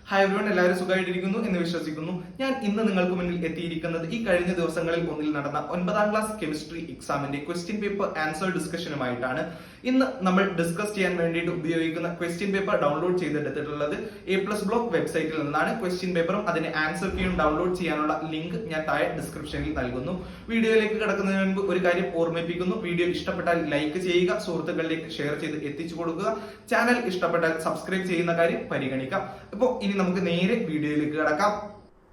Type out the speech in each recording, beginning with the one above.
Hi everyone, എല്ലാവരും സുഖമായിട്ടിരിക്കുന്നു എന്ന് വിശ്വസിക്കുന്നു. ഞാൻ ഇന്ന് നിങ്ങൾക്ക് മുന്നിൽ എത്തിയിരിക്കുന്നത് ഈ കഴിഞ്ഞ ദിവസങ്ങളിൽ ഒന്നിൽ നടന്ന 9ാം ക്ലാസ് കെമിസ്ട്രി എക്സാമിന്റെ ക്വസ്റ്റ്യൻ പേപ്പർ ആൻസർ ഡിസ്കഷനുമായിട്ടാണ്. ഇന്ന് നമ്മൾ ഡിസ്കസ് ചെയ്യാൻ വേണ്ടിയിട്ട് ഉപയോഗിക്കുന്ന ക്വസ്റ്റ്യൻ പേപ്പർ ഡൗൺലോഡ് ചെയ്തെടുത്തിട്ടുള്ളത് A+ ബ്ലോക്ക് വെബ്സൈറ്റിൽ നിന്നാണ്. ക്വസ്റ്റ്യൻ പേപ്പറും അതിന്റെ ആൻസർ കീയും ഡൗൺലോഡ് ചെയ്യാനുള്ള ലിങ്ക് ഞാൻ താഴെ ഡിസ്ക്രിപ്ഷനിൽ നൽകുന്നു. വീഡിയോയിലേക്ക് കടക്കുന്നതിന് മുൻപ് ഒരു കാര്യം ഓർമ്മിപ്പിക്കുന്നു: വീഡിയോ ഇഷ്ടപ്പെട്ടാൽ ലൈക്ക് ചെയ്യുക, സുഹൃത്തുക്കളിലേക്ക് ഷെയർ ചെയ്ത് എത്തിച്ചു കൊടുക്കുക, ചാനൽ ഇഷ്ടപ്പെട്ടാൽ സബ്സ്ക്രൈബ് ചെയ്യുന്ന കാര്യം പരിഗണിക്കാം. അപ്പോൾ ഇനി നമുക്ക് നേരെ വീഡിയോയിലേക്ക് കടക്കാം.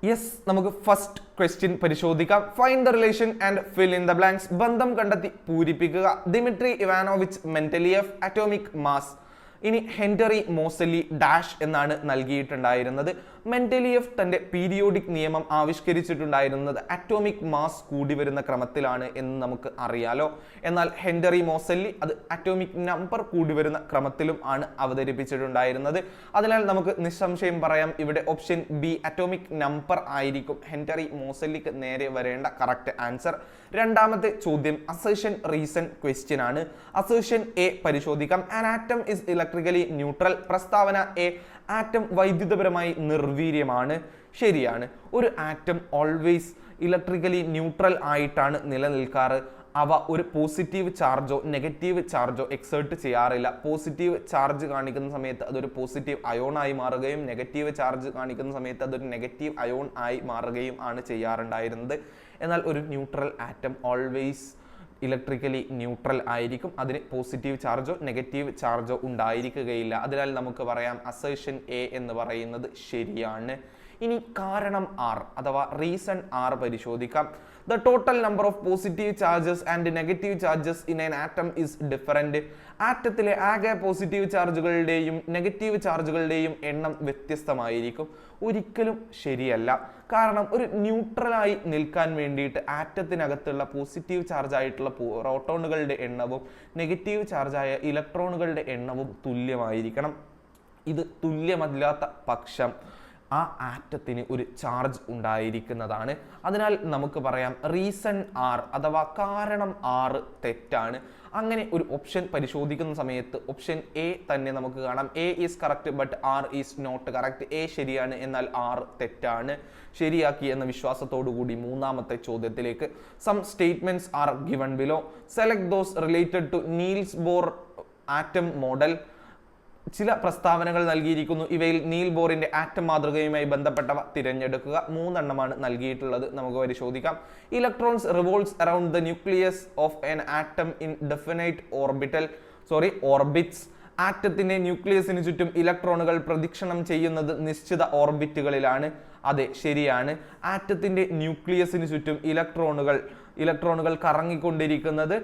യെസ്, നമുക്ക് ഫസ്റ്റ് ക്വസ്റ്റ്യൻ പരിശോധിക്കാം. Find the relation and fill in the blanks. ബന്ധം കണ്ടെത്തി പൂരിപ്പിക്കുക. Dmitri Ivanovich Mendeleev, atomic mass. ഇനി ഹെൻറി മോസലി ഡാഷ് എന്നാണ് നൽകിയിട്ടുണ്ടായിരുന്നത്. മെന്റലിയേവ് തന്റെ പീരിയോഡിക് നിയമം ആവിഷ്കരിച്ചിട്ടുണ്ടായിരുന്നത് അറ്റോമിക് മാസ് കൂടി വരുന്ന ക്രമത്തിലാണ് എന്ന് നമുക്ക് അറിയാലോ. എന്നാൽ ഹെൻറി മോസലി അത് അറ്റോമിക് നമ്പർ കൂടി വരുന്ന ക്രമത്തിലും ആണ് അവതരിപ്പിച്ചിട്ടുണ്ടായിരുന്നത്. അതിനാൽ നമുക്ക് നിസ്സംശയം പറയാം, ഇവിടെ ഓപ്ഷൻ ബി അറ്റോമിക് നമ്പർ ആയിരിക്കും ഹെൻറി മോസലിക്ക് നേരെ വരേണ്ട കറക്റ്റ് ആൻസർ. രണ്ടാമത്തെ ചോദ്യം അസേഷൻ റീസൺ ക്വസ്റ്റ്യൻ ആണ്. അസേഷൻ എ പരിശോധിക്കാം. An atom is electrically neutral. പ്രസ്താവന എ, ആറ്റം വൈദ്യുതപരമായി നിർവീര്യമാണ്. ശരിയാണ്. ഒരു ആറ്റം ഓൾവേസ് ഇലക്ട്രിക്കലി ന്യൂട്രൽ ആയിട്ടാണ് നിലനിൽക്കാറ്. അവ ഒരു പോസിറ്റീവ് ചാർജോ നെഗറ്റീവ് ചാർജോ എക്സേർട്ട് ചെയ്യാറില്ല. പോസിറ്റീവ് ചാർജ് കാണിക്കുന്ന സമയത്ത് അതൊരു പോസിറ്റീവ് അയോൺ ആയി മാറുകയും നെഗറ്റീവ് ചാർജ് കാണിക്കുന്ന സമയത്ത് അതൊരു നെഗറ്റീവ് അയോൺ ആയി മാറുകയും ആണ് ചെയ്യാറുണ്ടായിരുന്നത്. എന്നാൽ ഒരു neutral atom always electrically neutral ആയിരിക്കും. അതിന് പോസിറ്റീവ് ചാർജോ നെഗറ്റീവ് ചാർജോ ഉണ്ടായിരിക്കുകയില്ല. അതിനാൽ നമുക്ക് പറയാം അസേഷൻ എ എന്ന് പറയുന്നത് ശരിയാണ്. ഇനി കാരണം ആർ അഥവാ റീസൺ ആർ പരിശോധിക്കാം. The total number of positive charges and negative charges in an atom is different. ആറ്റത്തിലെ ആകെ പോസിറ്റീവ് ചാർജുകളുടെയും നെഗറ്റീവ് ചാർജുകളുടെയും എണ്ണം വ്യത്യസ്തമായിരിക്കും. ഒരിക്കലും ശരിയല്ല. കാരണം ഒരു ന്യൂട്രലായി നിൽക്കാൻ വേണ്ടിയിട്ട് ആറ്റത്തിനകത്തുള്ള പോസിറ്റീവ് ചാർജ് ആയിട്ടുള്ള പ്രോട്ടോണുകളുടെ എണ്ണവും നെഗറ്റീവ് ചാർജായ ഇലക്ട്രോണുകളുടെ എണ്ണവും തുല്യമായിരിക്കണം. ഇത് തുല്യമല്ലാത്ത പക്ഷം ആ ആറ്റത്തിന് ഒരു ചാർജ് ഉണ്ടായിരിക്കുന്നതാണ്. അതിനാൽ നമുക്ക് പറയാം റീസൺ ആർ അഥവാ കാരണം ആർ തെറ്റാണ്. അങ്ങനെ ഒരു ഓപ്ഷൻ പരിശോധിക്കുന്ന സമയത്ത് ഓപ്ഷൻ എ തന്നെ നമുക്ക് കാണാം. A is correct but R is not correct. A ശരിയാണ്, എന്നാൽ ആർ തെറ്റാണ്. ശരിയാക്കി എന്ന വിശ്വാസത്തോടു കൂടി മൂന്നാമത്തെ ചോദ്യത്തിലേക്ക്. Some statements are given below. Select those related to Niels Bohr atom model. ചില പ്രസ്താവനകൾ നൽകിയിരിക്കുന്നു. ഇവയിൽ നീൽ ബോറിന്റെ ആറ്റം മാതൃകയുമായി ബന്ധപ്പെട്ടവ തിരഞ്ഞെടുക്കുക. 3 എണ്ണമാണ് നൽകിയിട്ടുള്ളത്. നമുക്ക് പരിശോധിക്കാം. Electrons revolves around the nucleus of an atom in definite orbits. ആറ്റത്തിന്റെ ന്യൂക്ലിയസിന് ചുറ്റും ഇലക്ട്രോണുകൾ പ്രദക്ഷിണം ചെയ്യുന്നത് നിശ്ചിത ഓർബിറ്റുകളിലാണ്. അതെ, ശരിയാണ്. ആറ്റത്തിന്റെ ന്യൂക്ലിയസിന് ചുറ്റും ഇലക്ട്രോണുകൾ കറങ്ങിക്കൊണ്ടിരിക്കുന്നത്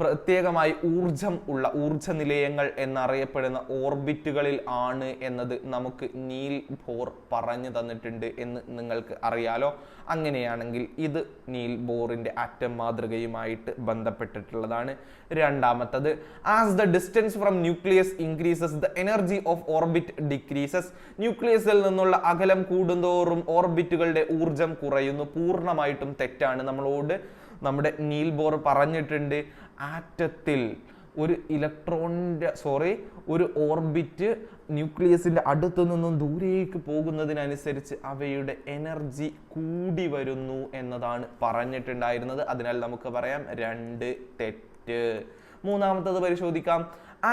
പ്രത്യേകമായി ഊർജ നിലയങ്ങൾ എന്നറിയപ്പെടുന്ന ഓർബിറ്റുകളിൽ ആണ് എന്നത് നമുക്ക് നീൽ ബോർ പറഞ്ഞു തന്നിട്ടുണ്ട് എന്ന് നിങ്ങൾക്ക് അറിയാലോ. അങ്ങനെയാണെങ്കിൽ ഇത് നീൽ ബോറിന്റെ ആറ്റം മാതൃകയുമായിട്ട് ബന്ധപ്പെട്ടിട്ടുള്ളതാണ്. രണ്ടാമത്തത്, as the distance from nucleus increases the energy of orbit decreases. ന്യൂക്ലിയസിൽ നിന്നുള്ള അകലം കൂടുന്തോറും ഓർബിറ്റുകളുടെ ഊർജം കുറയുന്നു. പൂർണ്ണമായിട്ടും തെറ്റാണ്. നമ്മുടെ നീൽ ബോർ പറഞ്ഞിട്ടുണ്ട് ആറ്റത്തിൽ ഒരു ഓർബിറ്റ് ന്യൂക്ലിയസിന്റെ അടുത്തു നിന്നും ദൂരേക്ക് പോകുന്നതിനനുസരിച്ച് അവയുടെ എനർജി കൂടി വരുന്നു എന്നതാണ് പറഞ്ഞിട്ടുണ്ടായിരുന്നത്. അതിനാൽ നമുക്ക് പറയാം 2 തെറ്റ്. മൂന്നാമത്തത് പരിശോധിക്കാം.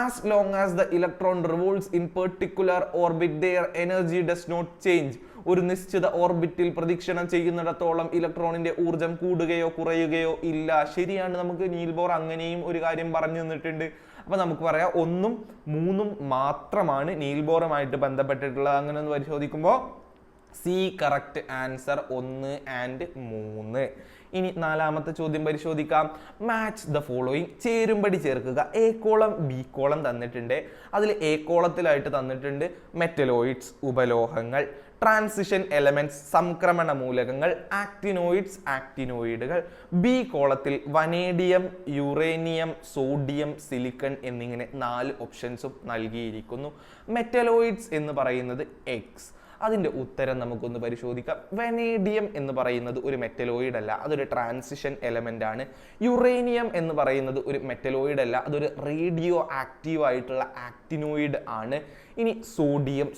As long as the electron revolves in particular orbit, their energy does not change. ഒരു നിശ്ചിത ഓർബിറ്റിൽ പ്രദക്ഷിണം ചെയ്യുന്നിടത്തോളം ഇലക്ട്രോണിന്റെ ഊർജം കൂടുകയോ കുറയുകയോ ഇല്ല. ശരിയാണ്. നമുക്ക് നീൽ ബോർ അങ്ങനെയും ഒരു കാര്യം പറഞ്ഞു തന്നിട്ടുണ്ട്. അപ്പൊ നമുക്ക് പറയാം 1ഉം 3ഉം മാത്രമാണ് നീൽ ബോറുമായിട്ട് ബന്ധപ്പെട്ടിട്ടുള്ളത്. അങ്ങനെ ഒന്ന് പരിശോധിക്കുമ്പോൾ സി കറക്റ്റ് ആൻസർ 1 ആൻഡ് 3. ഇനി നാലാമത്തെ ചോദ്യം പരിശോധിക്കാം. Match the following. ചേരുംപടി ചേർക്കുക. എ കോളം ബി കോളം തന്നിട്ടുണ്ട്. അതിൽ എ കോളത്തിലായിട്ട് തന്നിട്ടുണ്ട് മെറ്റലോയിഡ്സ് ഉപലോഹങ്ങൾ, ട്രാൻസിഷൻ എലമെന്റ്സ് സംക്രമണ മൂലകങ്ങൾ, ആക്ടിനോയിഡുകൾ. ബി കോളത്തിൽ വനേഡിയം, യുറേനിയം, സോഡിയം, സിലിക്കൺ എന്നിങ്ങനെ 4 ഓപ്ഷൻസും നൽകിയിരിക്കുന്നു. മെറ്റലോയിഡ്സ് എന്ന് പറയുന്നത് എക്സ്. അതിന്റെ ഉത്തരം നമുക്കൊന്ന് പരിശോധിക്കാം. വനേഡിയം എന്ന് പറയുന്നത് ഒരു മെറ്റലോയിഡ് അല്ല, അതൊരു ട്രാൻസിഷൻ എലമെന്റ് ആണ്. യുറേനിയം എന്ന് പറയുന്നത് ഒരു മെറ്റലോയിഡ് അല്ല, അതൊരു റേഡിയോ ആക്റ്റീവ് ആയിട്ടുള്ള ആക്ടിനോയിഡ് ആണ്. ഇനി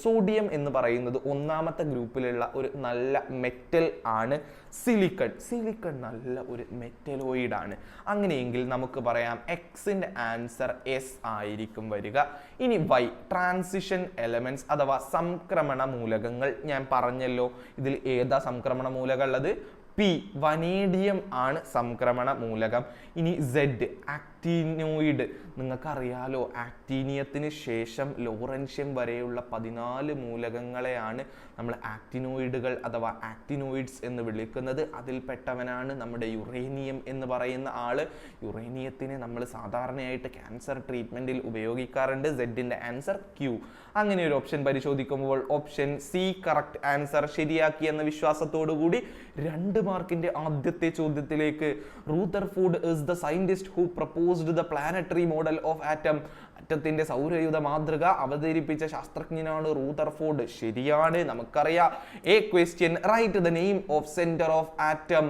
സോഡിയം എന്ന് പറയുന്നത് ഒന്നാമത്തെ ഗ്രൂപ്പിലുള്ള ഒരു നല്ല മെറ്റൽ ആണ്. സിലിക്കൺ നല്ല ഒരു മെറ്റലോയിഡ് ആണ്. അങ്ങനെയെങ്കിൽ നമുക്ക് പറയാം എക്സിന്റെ ആൻസർ എസ് ആയിരിക്കും വരിക. ഇനി വൈ, ട്രാൻസിഷൻ എലമെന്റ്സ് അഥവാ സംക്രമണ മൂലകങ്ങൾ. ഞാൻ പറഞ്ഞല്ലോ ഇതിൽ ഏതാ സംക്രമണ മൂലകം ഉള്ളത്? പി, വനേഡിയം ആണ് സംക്രമണ മൂലകം. ഇനി സെഡ്, ആക്ടിനോയിഡ്. നിങ്ങൾക്കറിയാലോ ആക്ടീനിയത്തിന് ശേഷം ലോറൻഷ്യം വരെയുള്ള 14 മൂലകങ്ങളെയാണ് നമ്മൾ ആക്ടിനോയിഡുകൾ അഥവാ ആക്ടിനോയിഡ്സ് എന്ന് വിളിക്കുന്നത്. അതിൽപ്പെട്ടവനാണ് നമ്മുടെ യുറേനിയം എന്ന് പറയുന്ന ആള്. യുറേനിയത്തിനെ നമ്മൾ സാധാരണയായിട്ട് ക്യാൻസർ ട്രീറ്റ്മെന്റിൽ ഉപയോഗിക്കാറുണ്ട്. സെഡിന്റെ ആൻസർ ക്യൂ. അങ്ങനെ ഒരു ഓപ്ഷൻ പരിശോധിക്കുമ്പോൾ ഓപ്ഷൻ സി കറക്റ്റ് ആൻസർ ശരിയാക്കി എന്ന വിശ്വാസത്തോടു കൂടി 2 മാർക്കിന്റെ ആദ്യത്തെ ചോദ്യത്തിലേക്ക്. Rutherford is the scientist who proposed the planetary model of atom. ആറ്റത്തിന്റെ സൗരയൂഥ മാതൃക അവതരിപ്പിച്ച ശാസ്ത്രജ്ഞനാണ് റൂദർഫോർഡ്. ശരിയാണ്, നമുക്കറിയാം. A question, write the name of centre of atom.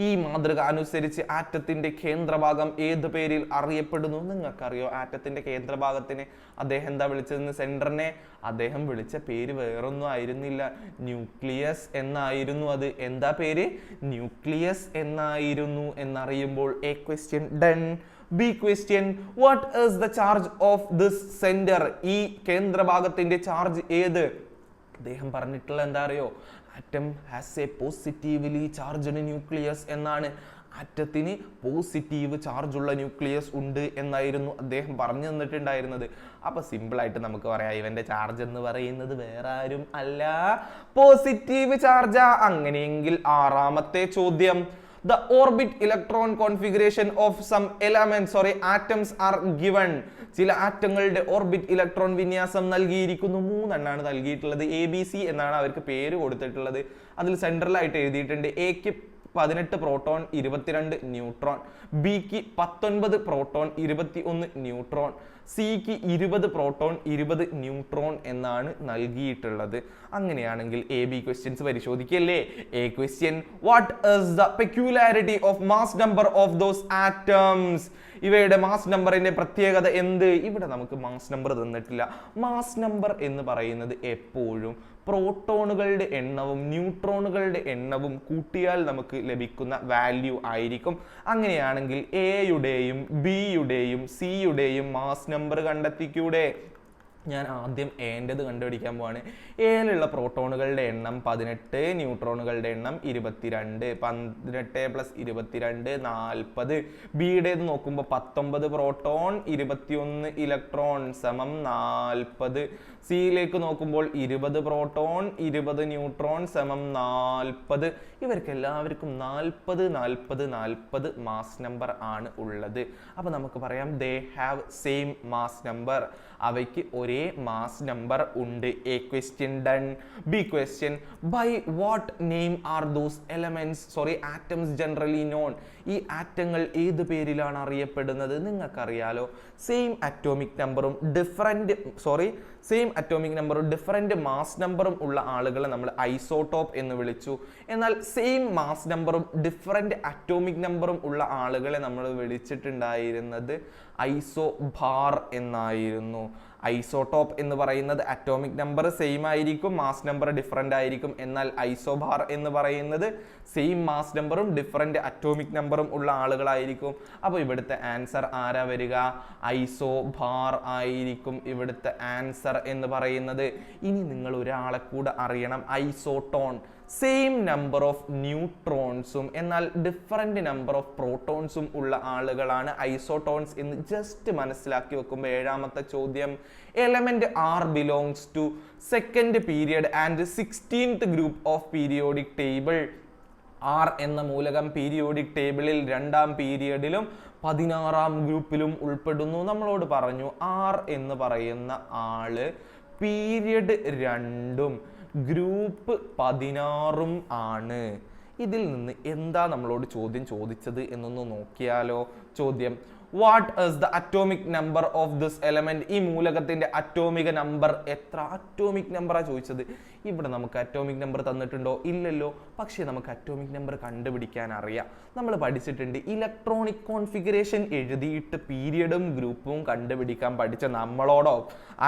ഈ മാതൃക അനുസരിച്ച് ആറ്റത്തിന്റെ കേന്ദ്രഭാഗം ഏത് പേരിൽ അറിയപ്പെടുന്നു? നിങ്ങൾക്കറിയോ ആറ്റത്തിന്റെ കേന്ദ്രഭാഗത്തിന് അദ്ദേഹം എന്താ വിളിച്ചതെന്ന്? സെന്ററിനെ അദ്ദേഹം വിളിച്ച പേര് വേറൊന്നും ആയിരുന്നില്ല, ന്യൂക്ലിയസ് എന്നായിരുന്നു. അത് എന്താ പേര്? ന്യൂക്ലിയസ് എന്നായിരുന്നു. എന്നറിയുമ്പോൾ A question done. B question, what is the charge of this centre? ഈ കേന്ദ്രഭാഗത്തിന്റെ ചാർജ് ഏത്? അദ്ദേഹം പറഞ്ഞിട്ടുള്ള എന്താ അറിയോ? Atom has A positively charged nucleus എന്നാണ്. ആറ്റത്തിന് പോസിറ്റീവ് ചാർജ് ഉള്ള ന്യൂക്ലിയസ് ഉണ്ട് എന്നായിരുന്നു അദ്ദേഹം പറഞ്ഞു തന്നിട്ടുണ്ടായിരുന്നത്. അപ്പൊ സിമ്പിൾ ആയിട്ട് നമുക്ക് പറയാം ഇവന്റെ ചാർജ് എന്ന് പറയുന്നത് വേറെ ആരും അല്ല, പോസിറ്റീവ് ചാർജാ. അങ്ങനെയെങ്കിൽ 6ാമത്തെ ചോദ്യം, the orbit electron configuration of some elements atoms are given. ചില ആറ്റങ്ങളുടെ ഓർബിറ്റ് ഇലക്ട്രോൺ വിന്യാസം നൽകിയിരിക്കുന്നു. 3 എണ്ണാണ് നൽകിയിട്ടുള്ളത്. ABC എന്നാണ് അവർക്ക് പേര് കൊടുത്തിട്ടുള്ളത്. അതിൽ സെൻട്രലായിട്ട് എഴുതിയിട്ടുണ്ട് എക്ക് 18 പ്രോട്ടോൺ 22 ന്യൂട്രോൺ, ബിക്ക് 19 പ്രോട്ടോൺ 21 ന്യൂട്രോൺ, സിക്ക് 20 പ്രോട്ടോൺ 20 ന്യൂട്രോൺ എന്നാണ് നൽകിയിട്ടുള്ളത്. അങ്ങനെയാണെങ്കിൽ എ ബി ക്വസ്റ്റ്യൻസ് പരിശോധിക്കല്ലേ. A question, what is the peculiarity of mass number of those atoms? ഇവയുടെ മാസ് നമ്പറിന്റെ പ്രത്യേകത എന്ത്? ഇവിടെ നമുക്ക് മാസ് നമ്പർ തന്നിട്ടില്ല. മാസ് നമ്പർ എന്ന് പറയുന്നത് എപ്പോഴും പ്രോട്ടോണുകളുടെ എണ്ണവും ന്യൂട്രോണുകളുടെ എണ്ണവും കൂട്ടിയാൽ നമുക്ക് ലഭിക്കുന്ന വാല്യൂ ആയിരിക്കും. അങ്ങനെയാണെങ്കിൽ എയുടെയും ബിയുടെയും സിയുടെയും മാസ് നമ്പർ കണ്ടെത്തിക്കൂടെ? ഞാൻ ആദ്യം എൻ്റെത് കണ്ടുപിടിക്കാൻ പോവാണ്. എയിലുള്ള പ്രോട്ടോണുകളുടെ എണ്ണം 18, ന്യൂട്രോണുകളുടെ എണ്ണം 22. 18 + 22 40. ബിയുടേത് നോക്കുമ്പോൾ 19 പ്രോട്ടോൺ 21 ഇലക്ട്രോൺ സമം 40. സിയിലേക്ക് നോക്കുമ്പോൾ 20 പ്രോട്ടോൺ 20 ന്യൂട്രോൺ സമം 40. ഇവർക്ക് എല്ലാവർക്കും 40 മാസ് നമ്പർ ആണ് ഉള്ളത്. അപ്പൊ നമുക്ക് പറയാം they have same mass number. അവയ്ക്ക് ഒരേ മാസ് നമ്പർ ഉണ്ട്. A question done. B question, by what name are those atoms generally known? ഈ ആറ്റങ്ങൾ ഏത് പേരിലാണ് അറിയപ്പെടുന്നത്? നിങ്ങൾക്കറിയാലോ, സെയിം അറ്റോമിക് നമ്പറും ഡിഫറെന്റ് മാസ് നമ്പറും ഉള്ള ആളുകളെ നമ്മൾ ഐസോടോപ്പ് എന്ന് വിളിച്ചു. എന്നാൽ സെയിം മാസ് നമ്പറും ഡിഫറെന്റ് അറ്റോമിക് നമ്പറും ഉള്ള ആളുകളെ നമ്മൾ വിളിച്ചിട്ടുണ്ടായിരുന്നത് ഐസോബാർ എന്നായിരുന്നു. ഐസോടോപ്പ് എന്ന് പറയുന്നത് അറ്റോമിക് നമ്പർ സെയിം ആയിരിക്കും, മാസ് നമ്പർ ഡിഫറെന്റ് ആയിരിക്കും. എന്നാൽ ഐസോബാർ എന്ന് പറയുന്നത് സെയിം മാസ് നമ്പറും ഡിഫറെന്റ് അറ്റോമിക് നമ്പറും ഉള്ള ആളുകളായിരിക്കും. അപ്പോൾ ഇവിടുത്തെ ആൻസർ ആരാ വരിക? ഐസോബാർ ആയിരിക്കും ഇവിടുത്തെ ആൻസർ എന്ന് പറയുന്നത്. ഇനി നിങ്ങൾ ഒരാളെ കൂടെ അറിയണം, ഐസോട്ടോൺ. സെയിം നമ്പർ ഓഫ് ന്യൂട്രോൺസും എന്നാൽ ഡിഫറെന്റ് നമ്പർ ഓഫ് പ്രോട്ടോൺസും ഉള്ള ആളുകളാണ് ഐസോട്ടോൺസ് എന്ന് ജസ്റ്റ് മനസ്സിലാക്കി വെക്കുമ്പോൾ 7ാമത്തെ ചോദ്യം, element R belongs to second period and 16th group of periodic table. R എന്ന മൂലകം പീരിയോഡിക് ടേബിളിൽ 2ാം പീരിയഡിലും 16ാം ഗ്രൂപ്പിലും ഉൾപ്പെടുന്നു. നമ്മളോട് പറഞ്ഞു ആർ എന്ന് പറയുന്ന ആള് പീരിയഡ് 2ഉം ഗ്രൂപ്പ് 16ഉം ആണ്. ഇതിൽ നിന്ന് എന്താ നമ്മളോട് ചോദ്യം ചോദിച്ചത് എന്നൊന്ന് നോക്കിയാലോ. ചോദ്യം, what is the atomic number of this element? ഈ മൂലകത്തിന്റെ അറ്റോമിക നമ്പർ എത്ര? അറ്റോമിക് നമ്പറാ ചോദിച്ചത്. ഇവിടെ നമുക്ക് അറ്റോമിക് നമ്പർ തന്നിട്ടുണ്ടോ? ഇല്ലല്ലോ. പക്ഷേ നമുക്ക് അറ്റോമിക് നമ്പർ കണ്ടുപിടിക്കാൻ അറിയാം. നമ്മൾ പഠിച്ചിട്ടുണ്ട്. ഇലക്ട്രോണിക് കോൺഫിഗറേഷൻ എഴുതിയിട്ട് പീരിയഡും ഗ്രൂപ്പും കണ്ടുപിടിക്കാൻ പഠിച്ച നമ്മളോടോ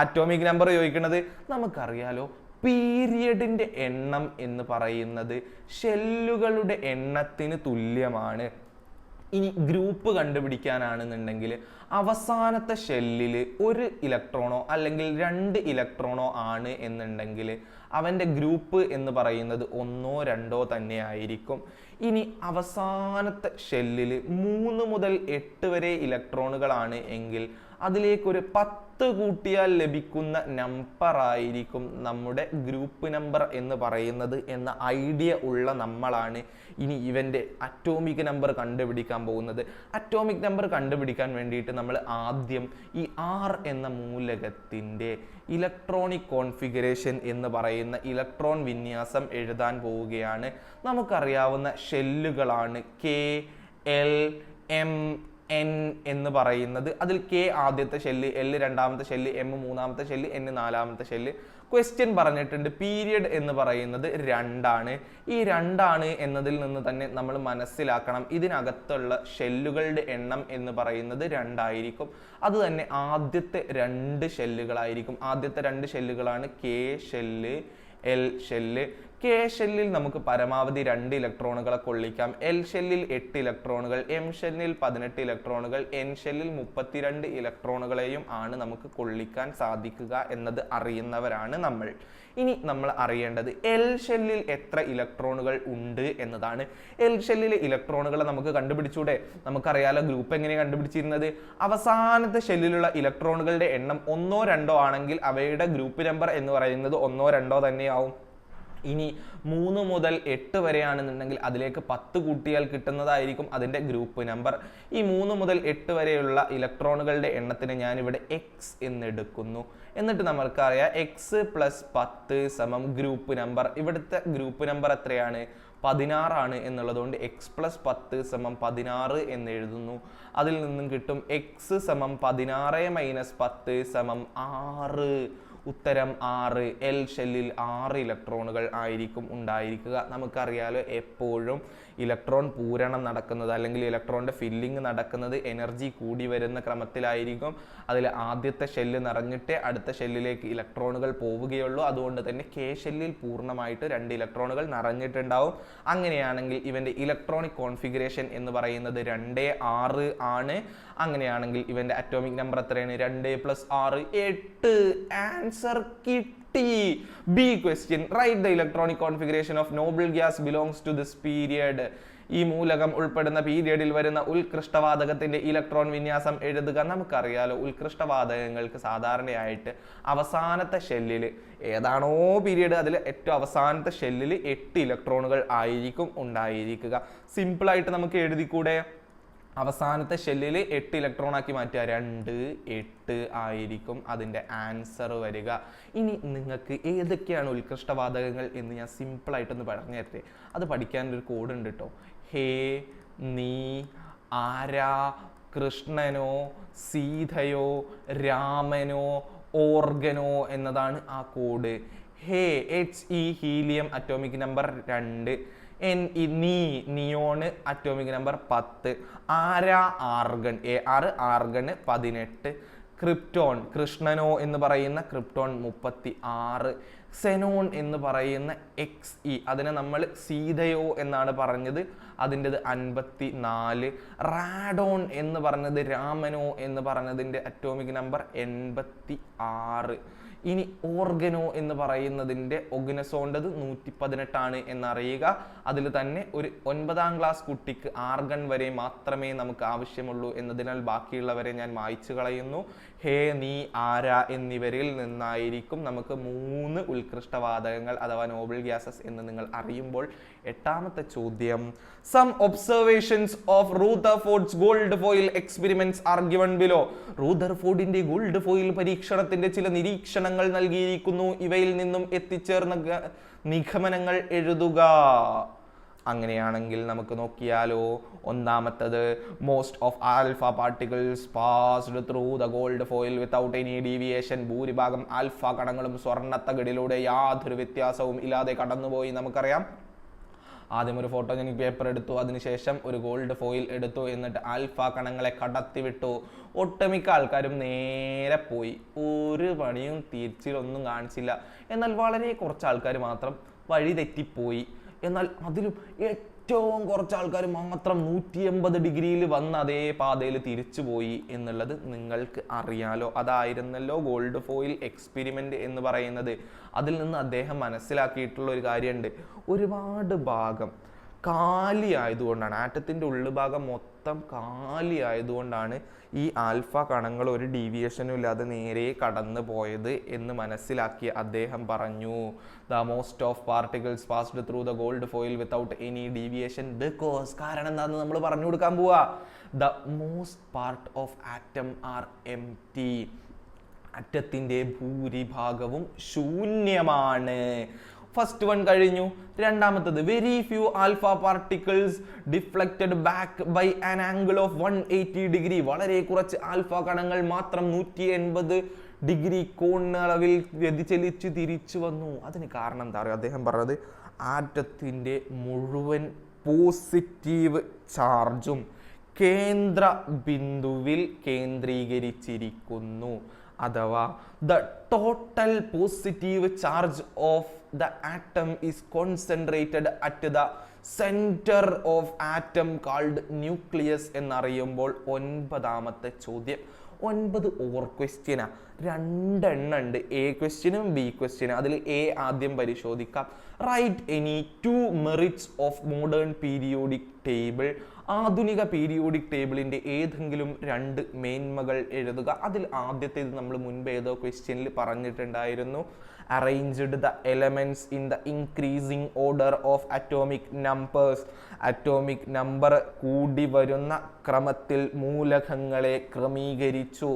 അറ്റോമിക് നമ്പർ ചോദിക്കുന്നത്? നമുക്കറിയാലോ, പീരിയഡിന്റെ എണ്ണം എന്ന് പറയുന്നത് ഷെല്ലുകളുടെ എണ്ണത്തിന് തുല്യമാണ്. ഇനി ഗ്രൂപ്പ് കണ്ടുപിടിക്കാനാണെന്നുണ്ടെങ്കിൽ അവസാനത്തെ ഷെല്ലിൽ ഒരു ഇലക്ട്രോണോ അല്ലെങ്കിൽ 2 ഇലക്ട്രോണോ ആണ് എന്നുണ്ടെങ്കിൽ അവൻ്റെ ഗ്രൂപ്പ് എന്ന് പറയുന്നത് 1 or 2 തന്നെ ആയിരിക്കും. ഇനി അവസാനത്തെ ഷെല്ലിൽ 3 മുതൽ 8 വരെ ഇലക്ട്രോണുകളാണ് എങ്കിൽ അതിലേക്കൊരു 10 കൂട്ടിയാൽ ലഭിക്കുന്ന നമ്പർ ആയിരിക്കും നമ്മുടെ ഗ്രൂപ്പ് നമ്പർ എന്ന് പറയുന്നത് എന്ന ഐഡിയ ഉള്ള നമ്മളാണ് ഇനി ഇവൻ്റെ അറ്റോമിക് നമ്പർ കണ്ടുപിടിക്കാൻ പോകുന്നത്. അറ്റോമിക് നമ്പർ കണ്ടുപിടിക്കാൻ വേണ്ടിയിട്ട് നമ്മൾ ആദ്യം ഈ R എന്ന മൂലകത്തിൻ്റെ ഇലക്ട്രോണിക് കോൺഫിഗറേഷൻ എന്ന് പറയുന്ന ഇലക്ട്രോൺ വിന്യാസം എഴുതാൻ പോവുകയാണ്. നമുക്കറിയാവുന്ന ഷെല്ലുകളാണ് K, L, M, N എന്ന് പറയുന്നത്. അതിൽ K ആദ്യത്തെ ഷെല്ല്, L രണ്ടാമത്തെ ഷെല്ല്, M മൂന്നാമത്തെ ഷെല്ല്, N നാലാമത്തെ ഷെല്ല്. ക്വസ്റ്റ്യൻ പറഞ്ഞിട്ടുണ്ട് പീരിയഡ് എന്ന് പറയുന്നത് 2 ആണ്. ഈ 2 ആണ് എന്നതിൽ നിന്ന് തന്നെ നമ്മൾ മനസ്സിലാക്കണം ഇതിനകത്തുള്ള ഷെല്ലുകളുടെ എണ്ണം എന്ന് പറയുന്നത് 2 ആയിരിക്കും. അത് തന്നെ ആദ്യത്തെ 2 ഷെല്ലുകളായിരിക്കും. ആദ്യത്തെ 2 ഷെല്ലുകളാണ് K shell, L shell. K ഷെല്ലിൽ നമുക്ക് പരമാവധി 2 ഇലക്ട്രോണുകളെ കൊള്ളിക്കാം. L ഷെല്ലിൽ 8 ഇലക്ട്രോണുകൾ, M ഷെല്ലിൽ 18 ഇലക്ട്രോണുകൾ, N ഷെല്ലിൽ 32 ഇലക്ട്രോണുകളെയും ആണ് നമുക്ക് കൊള്ളിക്കാൻ സാധിക്കുക എന്നത് അറിയുന്നവരാണ് നമ്മൾ. ഇനി നമ്മൾ അറിയേണ്ടത് L ഷെല്ലിൽ എത്ര ഇലക്ട്രോണുകൾ ഉണ്ട് എന്നതാണ്. L ഷെല്ലിലെ ഇലക്ട്രോണുകളെ നമുക്ക് കണ്ടുപിടിച്ചൂടെ? നമുക്കറിയാലോ ഗ്രൂപ്പ് എങ്ങനെ കണ്ടുപിടിച്ചിരുന്നത്. അവസാനത്തെ ഷെല്ലിലുള്ള ഇലക്ട്രോണുകളുടെ എണ്ണം 1 or 2 ആണെങ്കിൽ അവയുടെ ഗ്രൂപ്പ് നമ്പർ എന്ന് പറയുന്നത് 1 or 2 തന്നെയാവും. ഇനി 3 മുതൽ 8 വരെയാണെന്നുണ്ടെങ്കിൽ അതിലേക്ക് 10 കൂട്ടിയാൽ കിട്ടുന്നതായിരിക്കും അതിൻ്റെ ഗ്രൂപ്പ് നമ്പർ. ഈ 3 മുതൽ 8 വരെയുള്ള ഇലക്ട്രോണുകളുടെ എണ്ണത്തിന് ഞാനിവിടെ X എന്നെടുക്കുന്നു. എന്നിട്ട് നമ്മൾക്കറിയാം X + 10 = ഗ്രൂപ്പ് നമ്പർ. ഇവിടുത്തെ ഗ്രൂപ്പ് നമ്പർ എത്രയാണ്? 16 ആണ് എന്നുള്ളതുകൊണ്ട് X + 10 = 16 എന്ന് എഴുതുന്നു. അതിൽ നിന്നും കിട്ടും X = 16 - 10 = 6. ഉത്തരം 6. L ഷെല്ലിൽ 6 ഇലക്ട്രോണുകൾ ആയിരിക്കും ഉണ്ടായിരിക്കുക. നമുക്കറിയാലോ എപ്പോഴും ഇലക്ട്രോൺ പൂരണം നടക്കുന്നത് അല്ലെങ്കിൽ ഇലക്ട്രോണിൻ്റെ ഫില്ലിംഗ് നടക്കുന്നത് എനർജി കൂടി വരുന്ന ക്രമത്തിലായിരിക്കും. അതിൽ ആദ്യത്തെ ഷെല്ല് നിറഞ്ഞിട്ടേ അടുത്ത ഷെല്ലിലേക്ക് ഇലക്ട്രോണുകൾ പോവുകയുള്ളൂ. അതുകൊണ്ട് തന്നെ K ഷെല്ലിൽ പൂർണ്ണമായിട്ട് 2 ഇലക്ട്രോണുകൾ നിറഞ്ഞിട്ടുണ്ടാവും. അങ്ങനെയാണെങ്കിൽ ഇവൻ്റെ ഇലക്ട്രോണിക് കോൺഫിഗറേഷൻ എന്ന് പറയുന്നത് 2, 6 ആണ്. അങ്ങനെയാണെങ്കിൽ ഇവൻ്റെ അറ്റോമിക് നമ്പർ എത്രയാണ്? 2 + 6 8. ആൻസർ കിട്ടി. B question. Write the electronic configuration of noble gas belongs to this period. ഈ മൂലകം ഉൾപ്പെടുന്ന പീരിയഡിൽ വരുന്ന ഉത്കൃഷ്ടവാതകത്തിന്റെ ഇലക്ട്രോൺ വിന്യാസം എഴുതുക. നമുക്കറിയാലോ ഉത്കൃഷ്ടവാതകങ്ങൾക്ക് സാധാരണയായിട്ട് അവസാനത്തെ ഷെല്ലിൽ ഏതാണോ പീരിയഡ് അതിൽ ഏറ്റവും അവസാനത്തെ ഷെല്ലിൽ 8 ഇലക്ട്രോണുകൾ ആയിരിക്കും ഉണ്ടായിരിക്കുക. സിമ്പിളായിട്ട് നമുക്ക് എഴുതിക്കൂടെ? അവസാനത്തെ ഷെല്ലിൽ 8 ഇലക്ട്രോൺ ആക്കി മാറ്റുക. 2, 8 ആയിരിക്കും അതിൻ്റെ ആൻസർ വരിക. ഇനി നിങ്ങൾക്ക് ഏതൊക്കെയാണ് ഉത്കൃഷ്ടവാതകങ്ങൾ എന്ന് ഞാൻ സിമ്പിളായിട്ടൊന്ന് പറഞ്ഞു തരട്ടെ. അത് പഠിക്കാനൊരു കോഡ് ഉണ്ട് കേട്ടോ. ഹേ, നീ, ആരാ, കൃഷ്ണനോ, സീതയോ, രാമനോ, ഓർഗനോ എന്നതാണ് ആ code. Hey HE helium atomic number 2. Neon atomic number 10. ആരാ ആർഗൺ ആർഗണ് 18. ക്രിപ്റ്റോൺ കൃഷ്ണനോ എന്ന് പറയുന്ന ക്രിപ്റ്റോൺ 36. സെനോൺ എന്ന് പറയുന്ന XE അതിനെ നമ്മൾ സീതയോ എന്നാണ് പറഞ്ഞത്, അതിൻ്റെത് 54. റാഡോൺ എന്ന് പറഞ്ഞത് രാമനോ എന്ന് പറഞ്ഞതിൻ്റെ അറ്റോമിക് നമ്പർ 86. ഇനി ഓർഗനോ എന്ന് പറയുന്നതിൻ്റെ ഒഗ്നസോണ്ടത് 118 ആണ് എന്നറിയുക. അതിൽ തന്നെ ഒരു 9ാം ക്ലാസ് കുട്ടിക്ക് ആർഗൺ വരെ മാത്രമേ നമുക്ക് ആവശ്യമുള്ളൂ എന്നതിനാൽ ബാക്കിയുള്ളവരെ ഞാൻ മായ്ച്ചു കളയുന്നു. ഹേ, നീ, ആരാ എന്നിവരിൽ നിന്നായിരിക്കും നമുക്ക് 3 ഉത്കൃഷ്ടവാതകങ്ങൾ അഥവാ നോബിൾ ഗ്യാസസ് എന്ന് നിങ്ങൾ അറിയുമ്പോൾ. 8ാമത്തെ ചോദ്യം. Some observations of Rutherford's gold foil experiments are given below. റൂദർഫോർഡിന്റെ ഗോൾഡ് ഫോയിൽ പരീക്ഷണത്തിന്റെ ചില നിരീക്ഷണങ്ങൾ നൽകിയിരിക്കുന്നു. ഇവയിൽ നിന്നും എത്തിച്ചേർന്ന നിഗമനങ്ങൾ എഴുതുക. അങ്ങനെയാണെങ്കിൽ നമുക്ക് നോക്കിയാലോ. ഒന്നാമത്തത്, most of alpha particles passed through the gold foil without any deviation. ഭൂരിഭാഗം ആൽഫ കണങ്ങളും സ്വർണ്ണത്തകിടിലൂടെ യാതൊരു വ്യത്യാസവും ഇല്ലാതെ കടന്നുപോയി. നമുക്കറിയാം, ആദ്യം ഒരു ഫോട്ടോജനിക് പേപ്പർ എടുത്തു, അതിനുശേഷം ഒരു ഗോൾഡ് ഫോയിൽ എടുത്തു, എന്നിട്ട് ആൽഫ കണങ്ങളെ കടത്തിവിട്ടു. ഒട്ടുമിക്ക ആൾക്കാരും നേരെ പോയി, ഒരു പണിയും തിരിച്ചിലൊന്നും കാണിച്ചില്ല. എന്നാൽ വളരെ കുറച്ച് ആൾക്കാർ മാത്രം വഴി തെറ്റിപ്പോയി. എന്നാൽ അതിലും ഏറ്റവും കുറച്ച് ആൾക്കാർ മാത്രം 180 ഡിഗ്രിയിൽ വന്ന് അതേ പാതയിൽ തിരിച്ചു പോയി എന്നുള്ളത് നിങ്ങൾക്ക് അറിയാലോ. അതായിരുന്നല്ലോ ഗോൾഡ് ഫോയിൽ എക്സ്പെരിമെന്റ് എന്ന് പറയുന്നത്. അതിൽ നിന്ന് അദ്ദേഹം മനസ്സിലാക്കിയിട്ടുള്ള ഒരു കാര്യമുണ്ട്, ഒരുപാട് ഭാഗം കാലി ആയതുകൊണ്ടാണ്, ആറ്റത്തിൻ്റെ ഉള്ളുഭാഗം മൊത്തം കാലി ആയതുകൊണ്ടാണ് ഈ ആൽഫ കണങ്ങൾ ഒരു ഡീവിയേഷനും ഇല്ലാതെ നേരെ കടന്നു പോയത് എന്ന് മനസ്സിലാക്കി അദ്ദേഹം പറഞ്ഞു. The most of particles passed through the gold foil without any deviation because, കാരണം എന്താണെന്ന് നമ്മൾ പറഞ്ഞു കൊടുക്കാൻ പോവാ. The most part of atom are empty. ആറ്റത്തിൻ്റെ ഭൂരിഭാഗവും ശൂന്യമാണ്. ഫസ്റ്റ് വൺ കഴിഞ്ഞു. രണ്ടാമത്തത്, very few alpha particles deflected back by an angle of 180 degree. വളരെ കുറച്ച് ആൽഫ കണങ്ങൾ മാത്രം 180 ഡിഗ്രി കോണളവിൽ വ്യതിചലിച്ച് തിരിച്ചു വന്നു. അതിന് കാരണം എന്താ പറയുക, അദ്ദേഹം പറഞ്ഞത് ആറ്റത്തിൻ്റെ മുഴുവൻ പോസിറ്റീവ് ചാർജും കേന്ദ്ര ബിന്ദുവിൽ കേന്ദ്രീകരിച്ചിരിക്കുന്നു. അഥവാ the total positive charge of the atom is concentrated at the centre of atom called nucleus എന്നറിയുമ്പോൾ 9ാമത്തെ ചോദ്യം. 9 ഓവർ ക്വസ്റ്റ്യനാ, 2 എണ്ണം ഉണ്ട്, എ ക്വസ്റ്റ്യനും ബി ക്വസ്റ്റ്യനും. അതിൽ എ ആദ്യം പരിശോധിക്കാം. Write any 2 merits of modern periodic table. ആധുനിക പീരിയോഡിക് ടേബിളിൻ്റെ ഏതെങ്കിലും 2 മേന്മകൾ എഴുതുക. അതിൽ ആദ്യത്തേത് നമ്മൾ മുൻപ് ഏതോ ക്വസ്റ്റ്യനിൽ പറഞ്ഞിട്ടുണ്ടായിരുന്നു. arranged the elements in the increasing order of atomic numbers. Atomic number കൂടി വരുന്ന ക്രമത്തിൽ മൂലകങ്ങളെ ക്രമീകരിച്ചു.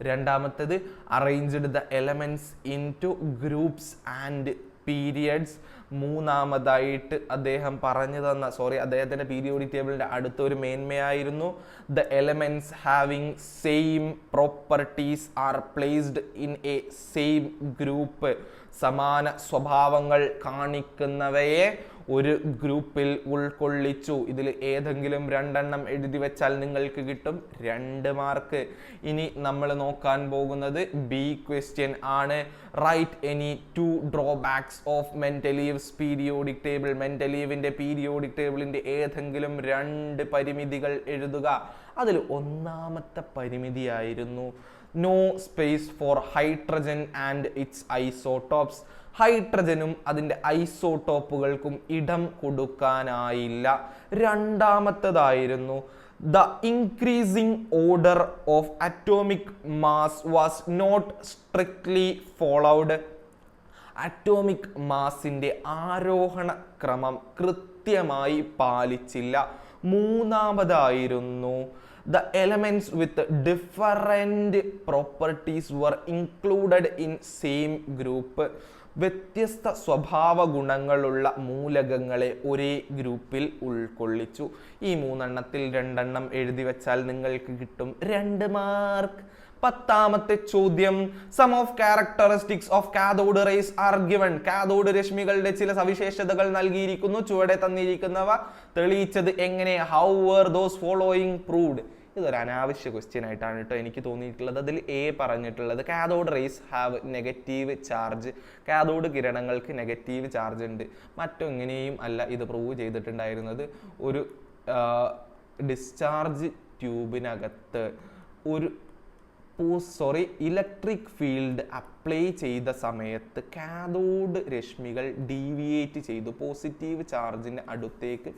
രണ്ടാമത്തേത്, arranged the elements into groups and periods. മൂന്നാമതായിട്ട് അദ്ദേഹം പറഞ്ഞു തന്ന, അദ്ദേഹത്തിന്റെ പീരിയോഡിക് ടേബിളിന്റെ അടുത്തൊരു മേന്മയായിരുന്നു, the elements having same properties are placed in a same group. സമാന സ്വഭാവങ്ങൾ കാണിക്കുന്നവയെ ഒരു ഗ്രൂപ്പിൽ ഉൾക്കൊള്ളിച്ചു. ഇതിൽ ഏതെങ്കിലും 2 എണ്ണം എഴുതി വെച്ചാൽ നിങ്ങൾക്ക് കിട്ടും 2 മാർക്ക്. ഇനി നമ്മൾ നോക്കാൻ പോകുന്നത് ബി ക്വസ്റ്റ്യൻ ആണ്. Write any 2 drawbacks of Mendeleev's periodic table. മെന്റലീവിന്റെ പീരിയോഡിക് ടേബിളിന്റെ ഏതെങ്കിലും 2 പരിമിതികൾ എഴുതുക. അതിൽ ഒന്നാമത്തെ പരിമിതിയായിരുന്നു no space for hydrogen and its isotopes. ഹൈഡ്രജനും അതിൻ്റെ ഐസോടോപ്പുകൾക്കും ഇടം കൊടുക്കാനായില്ല. രണ്ടാമത്തേതായിരുന്നു the increasing order of atomic mass was not strictly followed. Atomic മാസിൻ്റെ ആരോഹണ ക്രമം കൃത്യമായി പാലിച്ചില്ല. മൂന്നാമതായിരുന്നു the elements with different properties were included in same group. വ്യത്യസ്ത സ്വഭാവ ഗുണങ്ങളുള്ള മൂലകങ്ങളെ ഒരേ ഗ്രൂപ്പിൽ ഉൾക്കൊള്ളിച്ചു. ഈ 3 എണ്ണത്തിൽ 2 എണ്ണം എഴുതി വെച്ചാൽ നിങ്ങൾക്ക് കിട്ടും 2 മാർക്ക്. 10ാമത്തെ ചോദ്യം, some of characteristics of cathode rays are given. Cathode രശ്മികളുടെ ചില സവിശേഷതകൾ നൽകിയിരിക്കുന്നു. ചുവടെ തന്നിരിക്കുന്നവ തെളിയിച്ചത് എങ്ങനെ? How were those following proved. ഇതൊരു അനാവശ്യ ക്വസ്റ്റ്യൻ ആയിട്ടാണ് കേട്ടോ എനിക്ക് തോന്നിയിട്ടുള്ളത്. അതിൽ എ പറഞ്ഞിട്ടുള്ളത് cathode rays have negative charge. Cathode കിരണങ്ങൾക്ക് നെഗറ്റീവ് ചാർജ് ഉണ്ട്. മറ്റൊന്നിനെയും അല്ല ഇത് പ്രൂവ് ചെയ്തിട്ടുണ്ടായിരുന്നത്. ഒരു ഡിസ്ചാർജ് ട്യൂബിനകത്ത് ഒരു ഇലക്ട്രിക് ഫീൽഡ് അപ്ലൈ ചെയ്ത സമയത്ത് കാഥോഡ് രശ്മികൾ ഡീവിയേറ്റ് ചെയ്തു. പോസിറ്റീവ് ചാർജിന് അടുത്തേക്ക്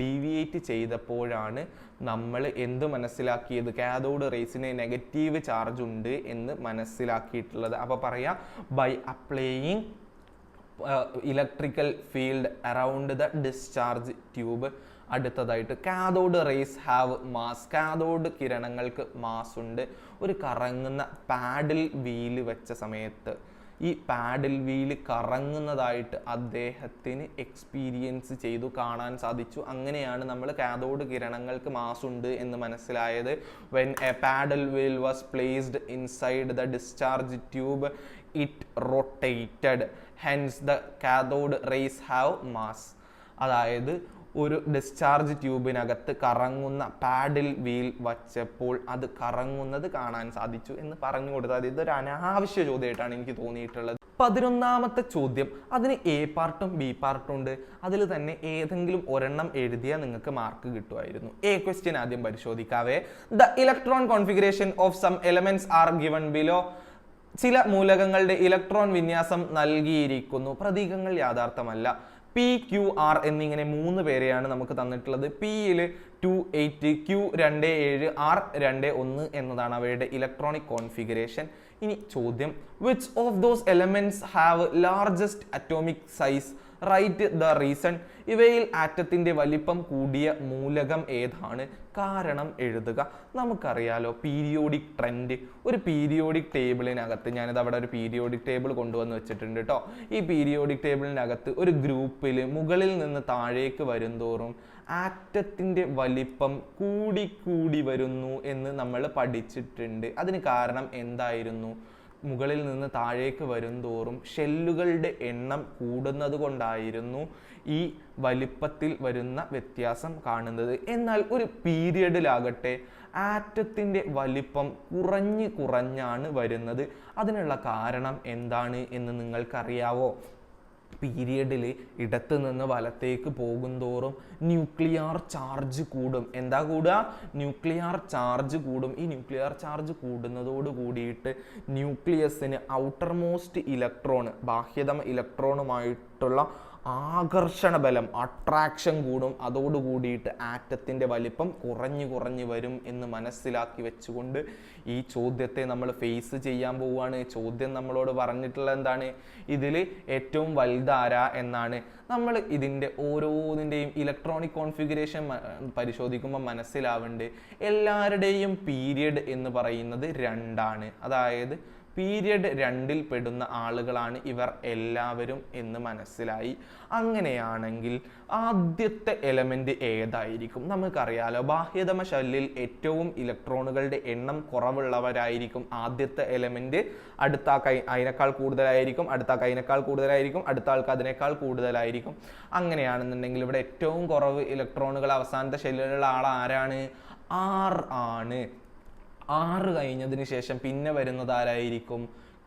ഡീവിയേറ്റ് ചെയ്തപ്പോഴാണ് നമ്മൾ എന്ത് മനസ്സിലാക്കിയത്? കാഥോഡ് റേസിന് നെഗറ്റീവ് ചാർജ് ഉണ്ട് എന്ന് മനസ്സിലാക്കിയിട്ടുള്ളത്. അപ്പോൾ പറയാം, by applying electrical field around the discharge tube. അടുത്തതായിട്ട് cathode rays have mass. Cathode കിരണങ്ങൾക്ക് മാസ് ഉണ്ട്. ഒരു കറങ്ങുന്ന പാഡിൽ വീല് വെച്ച സമയത്ത് ഈ പാഡിൽ വീല് കറങ്ങുന്നതായിട്ട് അദ്ദേഹത്തിന് എക്സ്പീരിയൻസ് ചെയ്തു, കാണാൻ സാധിച്ചു. അങ്ങനെയാണ് നമ്മൾ കാഥോഡ് കിരണങ്ങൾക്ക് മാസ് ഉണ്ട് എന്ന് മനസ്സിലായത്. When A paddle wheel was placed inside the discharge tube it rotated, hence the cathode rays have mass. അതായത് ഒരു ഡിസ്ചാർജ് ട്യൂബിനകത്ത് കറങ്ങുന്ന പാഡിൽ വീൽ വച്ചപ്പോൾ അത് കറങ്ങുന്നത് കാണാൻ സാധിച്ചു എന്ന് പറഞ്ഞു കൊടുത്തത്. ഇതൊരു അനാവശ്യ ചോദ്യമായിട്ടാണ് എനിക്ക് തോന്നിയിട്ടുള്ളത്. 11ാമത്തെ ചോദ്യം, അതിന് എ പാർട്ടും ബി പാർട്ടും ഉണ്ട്. അതിൽ തന്നെ ഏതെങ്കിലും ഒരെണ്ണം എഴുതിയാൽ നിങ്ങൾക്ക് മാർക്ക് കിട്ടുമായിരുന്നു. എ ക്വസ്റ്റ്യൻ ആദ്യം പരിശോധിക്കാവേ. The electron configuration of some elements are given below. ചില മൂലകങ്ങളുടെ ഇലക്ട്രോൺ വിന്യാസം നൽകിയിരിക്കുന്നു. പ്രതീകങ്ങൾ യാഥാർത്ഥ്യമല്ല. പി, ക്യു, ആർ എന്നിങ്ങനെ 3 പേരെയാണ് നമുക്ക് തന്നിട്ടുള്ളത്. പിയിൽ 28, ക്യു 27, ആർ 21 എന്നതാണ് അവയുടെ ഇലക്ട്രോണിക് കോൺഫിഗറേഷൻ. ഇനി ചോദ്യം, which of those elements have largest atomic size, right the reason. ഇവയിൽ ആറ്റത്തിന്റെ വലിപ്പം കൂടിയ മൂലകം ഏതാണ്? കാരണം എഴുതുക. നമുക്കറിയാലോ പീരിയോഡിക് ട്രെൻഡ്. ഒരു പീരിയോഡിക് ടേബിളിനകത്ത്, ഞാനിത് അവിടെ ഒരു പീരിയോഡിക് ടേബിൾ കൊണ്ടുവന്ന് വെച്ചിട്ടുണ്ട് കേട്ടോ. ഈ പീരിയോഡിക് ടേബിളിനകത്ത് ഒരു ഗ്രൂപ്പിൽ മുകളിൽ നിന്ന് താഴേക്ക് വരുന്തോറും ആറ്റത്തിന്റെ വലിപ്പം കൂടി വരുന്നു എന്ന് നമ്മൾ പഠിച്ചിട്ടുണ്ട്. അതിന് കാരണം എന്തായിരുന്നു? മുകളിൽ നിന്ന് താഴേക്ക് വരുന്തോറും ഷെല്ലുകളുടെ എണ്ണം കൂടുന്നത് കൊണ്ടായിരുന്നു ഈ വലിപ്പത്തിൽ വരുന്ന വ്യത്യാസം കാണുന്നത്. എന്നാൽ ഒരു പീരിയഡിലാകട്ടെ ആറ്റത്തിന്റെ വലിപ്പം കുറഞ്ഞാണ് വരുന്നത്. അതിനുള്ള കാരണം എന്താണ് എന്ന് നിങ്ങൾക്കറിയാവോ? പീരിയഡിൽ ഇടത്ത് നിന്ന് വലത്തേക്ക് പോകുന്തോറും ന്യൂക്ലിയർ ചാർജ് കൂടും. എന്താ കൂടുക? ന്യൂക്ലിയർ ചാർജ് കൂടും. ഈ ന്യൂക്ലിയർ ചാർജ് കൂടുന്നതോട് കൂടിയിട്ട് ന്യൂക്ലിയസിന് ഔട്ടർമോസ്റ്റ് ഇലക്ട്രോൺ, ബാഹ്യതമ ഇലക്ട്രോണുമായിട്ടുള്ള ആകർഷണ ബലം, അട്രാക്ഷൻ കൂടും. അതോടുകൂടിയിട്ട് ആറ്റത്തിന്റെ വലിപ്പം കുറഞ്ഞു വരും എന്ന് മനസ്സിലാക്കി വെച്ചുകൊണ്ട് ഈ ചോദ്യത്തെ നമ്മൾ ഫേസ് ചെയ്യാൻ പോവുകയാണ്. ചോദ്യം നമ്മളോട് പറഞ്ഞിട്ടുള്ളത് എന്താണ്? ഇതിൽ ഏറ്റവും വലുതാരാ എന്നാണ്. നമ്മൾ ഇതിൻ്റെ ഓരോന്നിൻ്റെയും ഇലക്ട്രോണിക് കോൺഫിഗറേഷൻ പരിശോധിക്കുമ്പോൾ മനസ്സിലാവുന്നുണ്ട്, എല്ലാവരുടെയും പീരിയഡ് എന്ന് പറയുന്നത് 2 അതായത് പീരിയഡ് 2 പെടുന്ന ആളുകളാണ് ഇവർ എല്ലാവരും എന്ന് മനസ്സിലായി. അങ്ങനെയാണെങ്കിൽ ആദ്യത്തെ എലമെന്റ് ഏതായിരിക്കും? നമുക്കറിയാലോ ബാഹ്യതമ ഷെല്ലിൽ ഏറ്റവും ഇലക്ട്രോണുകളുടെ എണ്ണം കുറവുള്ളവരായിരിക്കും ആദ്യത്തെ എലമെന്റ്. അടുത്ത അതിനേക്കാൾ കൂടുതലായിരിക്കും, അടുത്ത അതിനേക്കാൾ കൂടുതലായിരിക്കും, അടുത്ത ആൾക്ക് അതിനേക്കാൾ കൂടുതലായിരിക്കും. അങ്ങനെയാണെന്നുണ്ടെങ്കിൽ ഇവിടെ ഏറ്റവും കുറവ് ഇലക്ട്രോണുകൾ അവസാനത്തെ ഷെല്ലിലുള്ള ആൾ ആരാണ്? ആർ ആണ്. 6 കഴിഞ്ഞതിന് ശേഷം പിന്നെ വരുന്നത് ആരായിരിക്കും?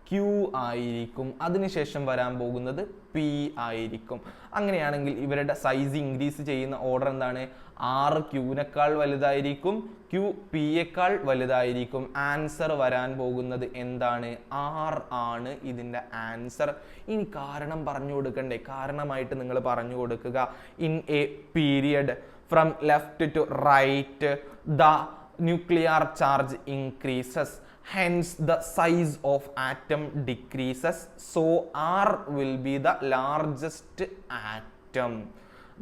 ക്യൂ ആയിരിക്കും. അതിനുശേഷം വരാൻ പോകുന്നത് പി ആയിരിക്കും. അങ്ങനെയാണെങ്കിൽ ഇവരുടെ സൈസ് ഇൻക്രീസ് ചെയ്യുന്ന ഓർഡർ എന്താണ്? 6 ക്യൂനേക്കാൾ വലുതായിരിക്കും, ക്യൂ പിയേക്കാൾ വലുതായിരിക്കും. ആൻസർ വരാൻ പോകുന്നത് എന്താണ്? 6 ആണ് ഇതിൻ്റെ ആൻസർ. ഇനി കാരണം പറഞ്ഞു കൊടുക്കണ്ടേ? കാരണമായിട്ട് നിങ്ങൾ പറഞ്ഞു കൊടുക്കുക. In a period from left to right the nuclear charge increases, hence the size of atom decreases, so R will be the largest atom.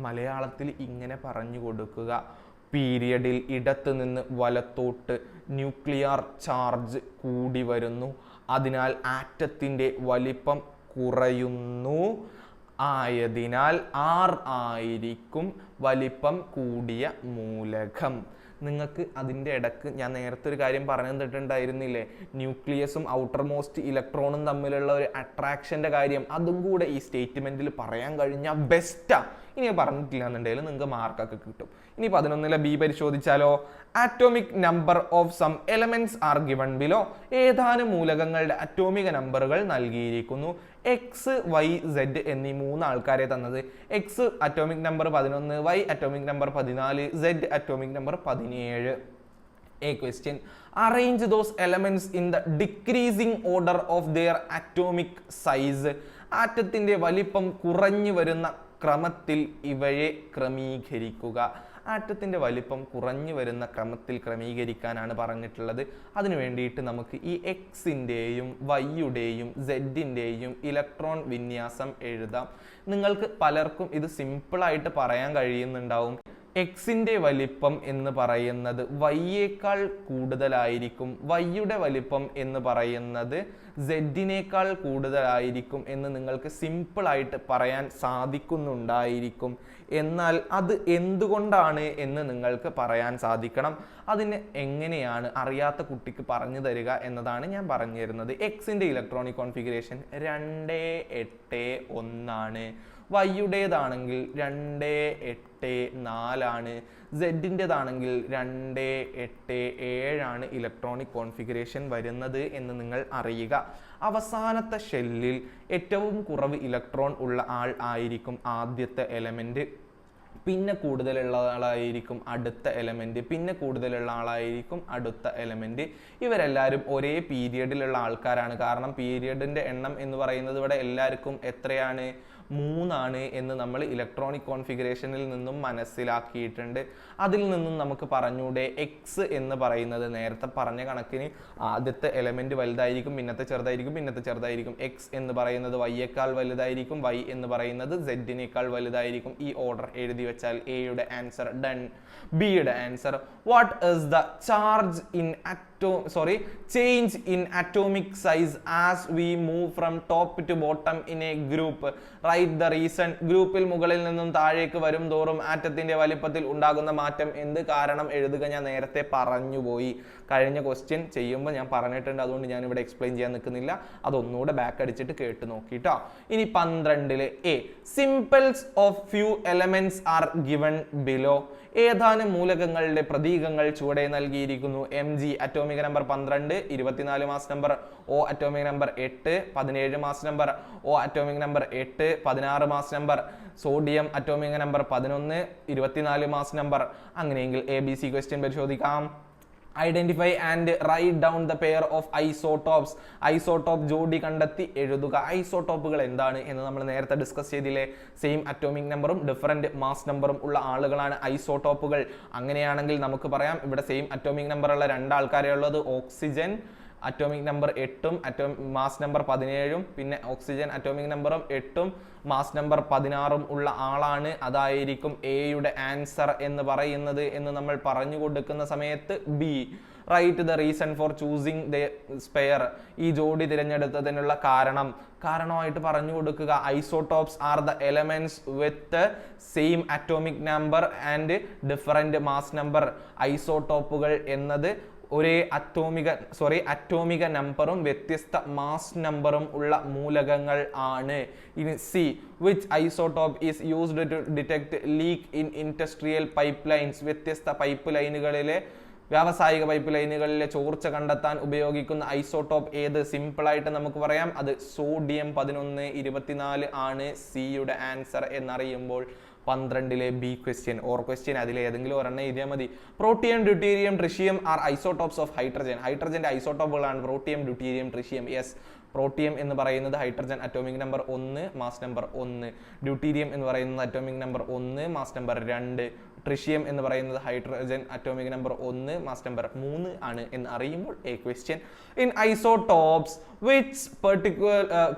മലയാളത്തിൽ ഇങ്ങനെ പറഞ്ഞു കൊടുക്കുക. പീരിയഡിൽ ഇടത്ത് നിന്ന് വലത്തോട്ട് ന്യൂക്ലിയർ ചാർജ് കൂടി വരുന്നു, അതിനാൽ ആറ്റത്തിൻ്റെ വലിപ്പം കുറയുന്നു. ആയതിനാൽ R ആയിരിക്കും വലിപ്പം കൂടിയ മൂലകം. നിങ്ങൾക്ക് അതിൻ്റെ ഇടക്ക് ഞാൻ നേരത്തെ ഒരു കാര്യം പറഞ്ഞു തന്നിട്ടുണ്ടായിരുന്നില്ലേ, ന്യൂക്ലിയസും ഔട്ടർ മോസ്റ്റ് ഇലക്ട്രോണും തമ്മിലുള്ള ഒരു അട്രാക്ഷൻ്റെ കാര്യം, അതും കൂടെ ഈ സ്റ്റേറ്റ്മെൻറ്റിൽ പറയാൻ കഴിഞ്ഞാൽ ബെസ്റ്റാ. ഇനി പറഞ്ഞിട്ടില്ല എന്നുണ്ടെങ്കിൽ നിങ്ങൾക്ക് മാർക്കൊക്കെ കിട്ടും. ഇനി 11 ബി പരിശോധിച്ചാലോ. Atomic number of some elements are given below. ഏതാനും മൂലകങ്ങളുടെ അറ്റോമിക നമ്പറുകൾ നൽകിയിരിക്കുന്നു. എക്സ്, വൈ, സെഡ് എന്നീ 3 ആൾക്കാരെ തന്നത്. X atomic number 11, Y atomic number 14, Z atomic number 17. A question, arrange those elements in the decreasing order of their atomic size. ആറ്റത്തിന്റെ വലിപ്പം കുറഞ്ഞു വരുന്ന ക്രമത്തിൽ ഇവയെ ക്രമീകരിക്കുക. ആറ്റത്തിന്റെ വലിപ്പം കുറഞ്ഞു വരുന്ന ക്രമത്തിൽ ക്രമീകരിക്കാനാണ് പറഞ്ഞിട്ടുള്ളത്. അതിനു വേണ്ടിയിട്ട് നമുക്ക് ഈ എക്സിൻ്റെയും വൈയുടെയും സെഡിൻ്റെയും ഇലക്ട്രോൺ വിന്യാസം എഴുതാം. നിങ്ങൾക്ക് പലർക്കും ഇത് സിമ്പിളായിട്ട് പറയാൻ കഴിയുന്നുണ്ടാവും. എക്സിൻ്റെ വലിപ്പം എന്ന് പറയുന്നത് വൈയേക്കാൾ കൂടുതലായിരിക്കും, വൈയുടെ വലിപ്പം എന്ന് പറയുന്നത് സെഡിനേക്കാൾ കൂടുതലായിരിക്കും എന്ന് നിങ്ങൾക്ക് സിമ്പിളായിട്ട് പറയാൻ സാധിക്കുന്നുണ്ടായിരിക്കും. എന്നാൽ അത് എന്തുകൊണ്ടാണ് എന്ന് നിങ്ങൾക്ക് പറയാൻ സാധിക്കണം. അതിന് എങ്ങനെയാണ് അറിയാത്ത കുട്ടിക്ക് പറഞ്ഞു തരിക എന്നതാണ് ഞാൻ പറഞ്ഞു തരുന്നത്. എക്സിൻ്റെ ഇലക്ട്രോണിക് കോൺഫിഗറേഷൻ 281 ആണ്. വൈയുടേതാണെങ്കിൽ 284 ആണ്. സെഡിൻ്റെതാണെങ്കിൽ 287 ആണ് ഇലക്ട്രോണിക് കോൺഫിഗറേഷൻ വരുന്നത് എന്ന് നിങ്ങൾ അറിയുക. അവസാനത്തെ ഷെല്ലിൽ ഏറ്റവും കുറവ് ഇലക്ട്രോൺ ഉള്ള ആൾ ആയിരിക്കും ആദ്യത്തെ എലമെന്റ്, പിന്നെ കൂടുതലുള്ള ആളായിരിക്കും അടുത്ത എലമെന്റ്, പിന്നെ കൂടുതലുള്ള ആളായിരിക്കും അടുത്ത എലമെന്റ്. ഇവരെല്ലാവരും ഒരേ പീരിയഡിലുള്ള ആൾക്കാരാണ്. കാരണം പീരിയഡിന്റെ എണ്ണം എന്ന് പറയുന്നത് ഇവിടെ എല്ലാവർക്കും എത്രയാണ്? 3 ആണ് എന്ന് നമ്മൾ ഇലക്ട്രോണിക് കോൺഫിഗറേഷനിൽ നിന്നും മനസ്സിലാക്കിയിട്ടുണ്ട്. അതിൽ നിന്നും നമുക്ക് പറഞ്ഞൂടെ എക്സ് എന്ന് പറയുന്നത് നേരത്തെ പറഞ്ഞ കണക്കിന് ആദ്യത്തെ എലമെന്റ് വലുതായിരിക്കും, പിന്നത്തെ ചെറുതായിരിക്കും, പിന്നത്തെ ചെറുതായിരിക്കും. എക്സ് എന്ന് പറയുന്നത് വൈയേക്കാൾ വലുതായിരിക്കും, വൈ എന്ന് പറയുന്നത് സെഡിനേക്കാൾ വലുതായിരിക്കും. ഈ ഓർഡർ എഴുതി വെച്ചാൽ എയുടെ ആൻസർ ഡൺ. ബിയുടെ answer what is the charge in change in atomic size as we move from top to bottom in a group. Write the reason. ഗ്രൂപ്പിൽ മുകളിൽ നിന്നും താഴേക്ക് വരും തോറും ആറ്റത്തിന്റെ വലിപ്പത്തിൽ ഉണ്ടാകുന്ന മാറ്റം എന്ത് കാരണം എഴുതുക. ഞാൻ നേരത്തെ പറഞ്ഞുപോയി, കഴിഞ്ഞ ക്വസ്റ്റ്യൻ ചെയ്യുമ്പോൾ ഞാൻ പറഞ്ഞിട്ടുണ്ട്, അതുകൊണ്ട് ഞാൻ ഇവിടെ എക്സ്പ്ലെയിൻ ചെയ്യാൻ നിൽക്കുന്നില്ല. അതൊന്നുകൂടെ ബാക്ക് അടിച്ചിട്ട് കേട്ട് നോക്കിട്ടോ. ഇനി 12 A symbols of few elements are given below. ഏതാനും മൂലകങ്ങളുടെ പ്രതീകങ്ങൾ ചുവടെ നൽകിയിരിക്കുന്നു. Mg atomic number 12, 24 mass number. O atomic number 8, 17 mass number. O atomic number 8, 16 mass number. Sodium atomic number 11, 24 mass number. അങ്ങനെയെങ്കിൽ ABC ക്വസ്റ്റ്യൻ പരിശോധിക്കാം. Identify and write down the pair of isotopes. Isotope ജോഡി കണ്ടെത്തി എഴുതുക. ഐസോടോപ്പുകൾ എന്താണ് എന്ന് നമ്മൾ നേരത്തെ discuss ചെയ്തില്ലേ? സെയിം അറ്റോമിക് നമ്പറും ഡിഫറൻറ്റ് മാസ് നമ്പറും ഉള്ള ആളുകളാണ് ഐസോടോപ്പുകൾ. അങ്ങനെയാണെങ്കിൽ നമുക്ക് പറയാം ഇവിടെ സെയിം അറ്റോമിക് നമ്പർ ഉള്ള 2 ആൾക്കാരെ ഉള്ളത്. ഓക്സിജൻ അറ്റോമിക് നമ്പർ 8ഉം മാസ് നമ്പർ 17ഉം, പിന്നെ ഓക്സിജൻ അറ്റോമിക് നമ്പറും 8ഉം മാസ് നമ്പർ 16ഉം ഉള്ള ആളാണ്. അതായിരിക്കും എയുടെ ആൻസർ എന്ന് പറയുന്നത് എന്ന് നമ്മൾ പറഞ്ഞു കൊടുക്കുന്ന സമയത്ത് B. Write the reason for choosing the spare. ഈ ജോഡി തിരഞ്ഞെടുത്തതിനുള്ള കാരണമായിട്ട് പറഞ്ഞു കൊടുക്കുക. Isotopes are the elements with same atomic number and different mass number. ഐസോടോപ്പുകൾ എന്നത് ഒരേ അറ്റോമിക നമ്പറും വ്യത്യസ്ത മാസ് നമ്പറും ഉള്ള മൂലകങ്ങൾ ആണ്. ഇനി C which isotope is used to detect leak in industrial pipelines. വ്യത്യസ്ത പൈപ്പ് ലൈനുകളിലെ വ്യാവസായിക പൈപ്പ് ലൈനുകളിലെ ചോർച്ച കണ്ടെത്താൻ ഉപയോഗിക്കുന്ന ഐസോടോപ്പ് ഏത്? സിമ്പിളായിട്ട് നമുക്ക് പറയാം അത് സോഡിയം 1124 ആണ് സിയുടെ ആൻസർ എന്നറിയുമ്പോൾ 12 ബി ക്വസ്റ്റ്യൻ ഓർ ക്വസ്റ്റ്യൻ അതിലെ ഏതെങ്കിലും ഒരെണ്ണം എഴുതിയാൽ മതി. Protium, deuterium, tritium are isotopes of hydrogen. ഹൈഡ്രജന്റെ ഐസോടോപ്പുകളാണ് protium, deuterium, tritium. Yes, protium എന്ന് പറയുന്നത് hydrogen atomic number 1 mass number 1. Deuterium എന്ന് പറയുന്നത് atomic number 1 mass number 2. Tritium എന്ന് പറയുന്നത് hydrogen atomic number 1 mass number 3 ആണ് എന്ന് അറിയുമ്പോൾ A question. In isotopes which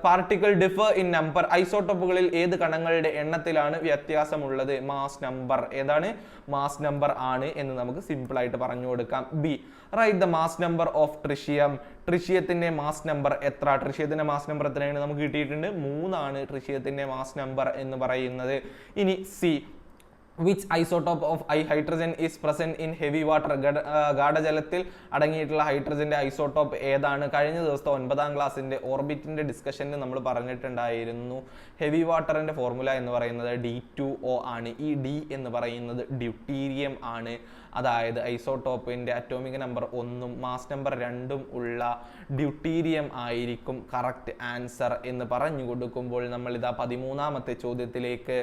particle differ in number. ഐസോടോപ്പുകളിൽ ഏത് കണങ്ങളുടെ എണ്ണത്തിലാണ് വ്യത്യാസമുള്ളത്? Mass number. ഏതാണ്? മാസ് നമ്പർ ആണ് എന്ന് നമുക്ക് സിമ്പിൾ ആയിട്ട് പറഞ്ഞു കൊടുക്കാം. B. Write the mass number of tritium. ട്രിഷിയത്തിന്റെ മാസ് നമ്പർ എത്ര? ട്രിഷിയത്തിന്റെ മാസ് നമ്പർ എത്രയാണ്? നമുക്ക് കിട്ടിയിട്ടുണ്ട് 3 ആണ് ട്രിഷിയത്തിന്റെ മാസ് നമ്പർ എന്ന് പറയുന്നത്. ഇനി C. Which isotope of hydrogen is present in heavy water. ഗാഢജലത്തിൽ അടങ്ങിയിട്ടുള്ള ഹൈഡ്രജന്റെ ഐസോടോപ്പ് ഏതാണ്? കഴിഞ്ഞ ദിവസത്തെ 9ാം ക്ലാസ്സിന്റെ ഓർബിറ്റിന്റെ ഡിസ്കഷനിൽ നമ്മൾ പറഞ്ഞിട്ടുണ്ടായിരുന്നു. ഹെവി വാട്ടറിന്റെ ഫോർമുല എന്ന് പറയുന്നത് D2O ആണ്. ഈ ഡി എന്ന് പറയുന്നത് ഡ്യൂട്ടീരിയം ആണ്. അതായത് ഐസോടോപ്പിന്റെ അറ്റോമിക് നമ്പർ 1ഉം മാസ് നമ്പർ 2ഉം ഉള്ള ഡ്യൂട്ടീരിയം ആയിരിക്കും കറക്റ്റ് ആൻസർ എന്ന് പറഞ്ഞു കൊടുക്കുമ്പോൾ നമ്മൾ ഇതാ 13ാമത്തെ ചോദ്യത്തിലേക്ക്.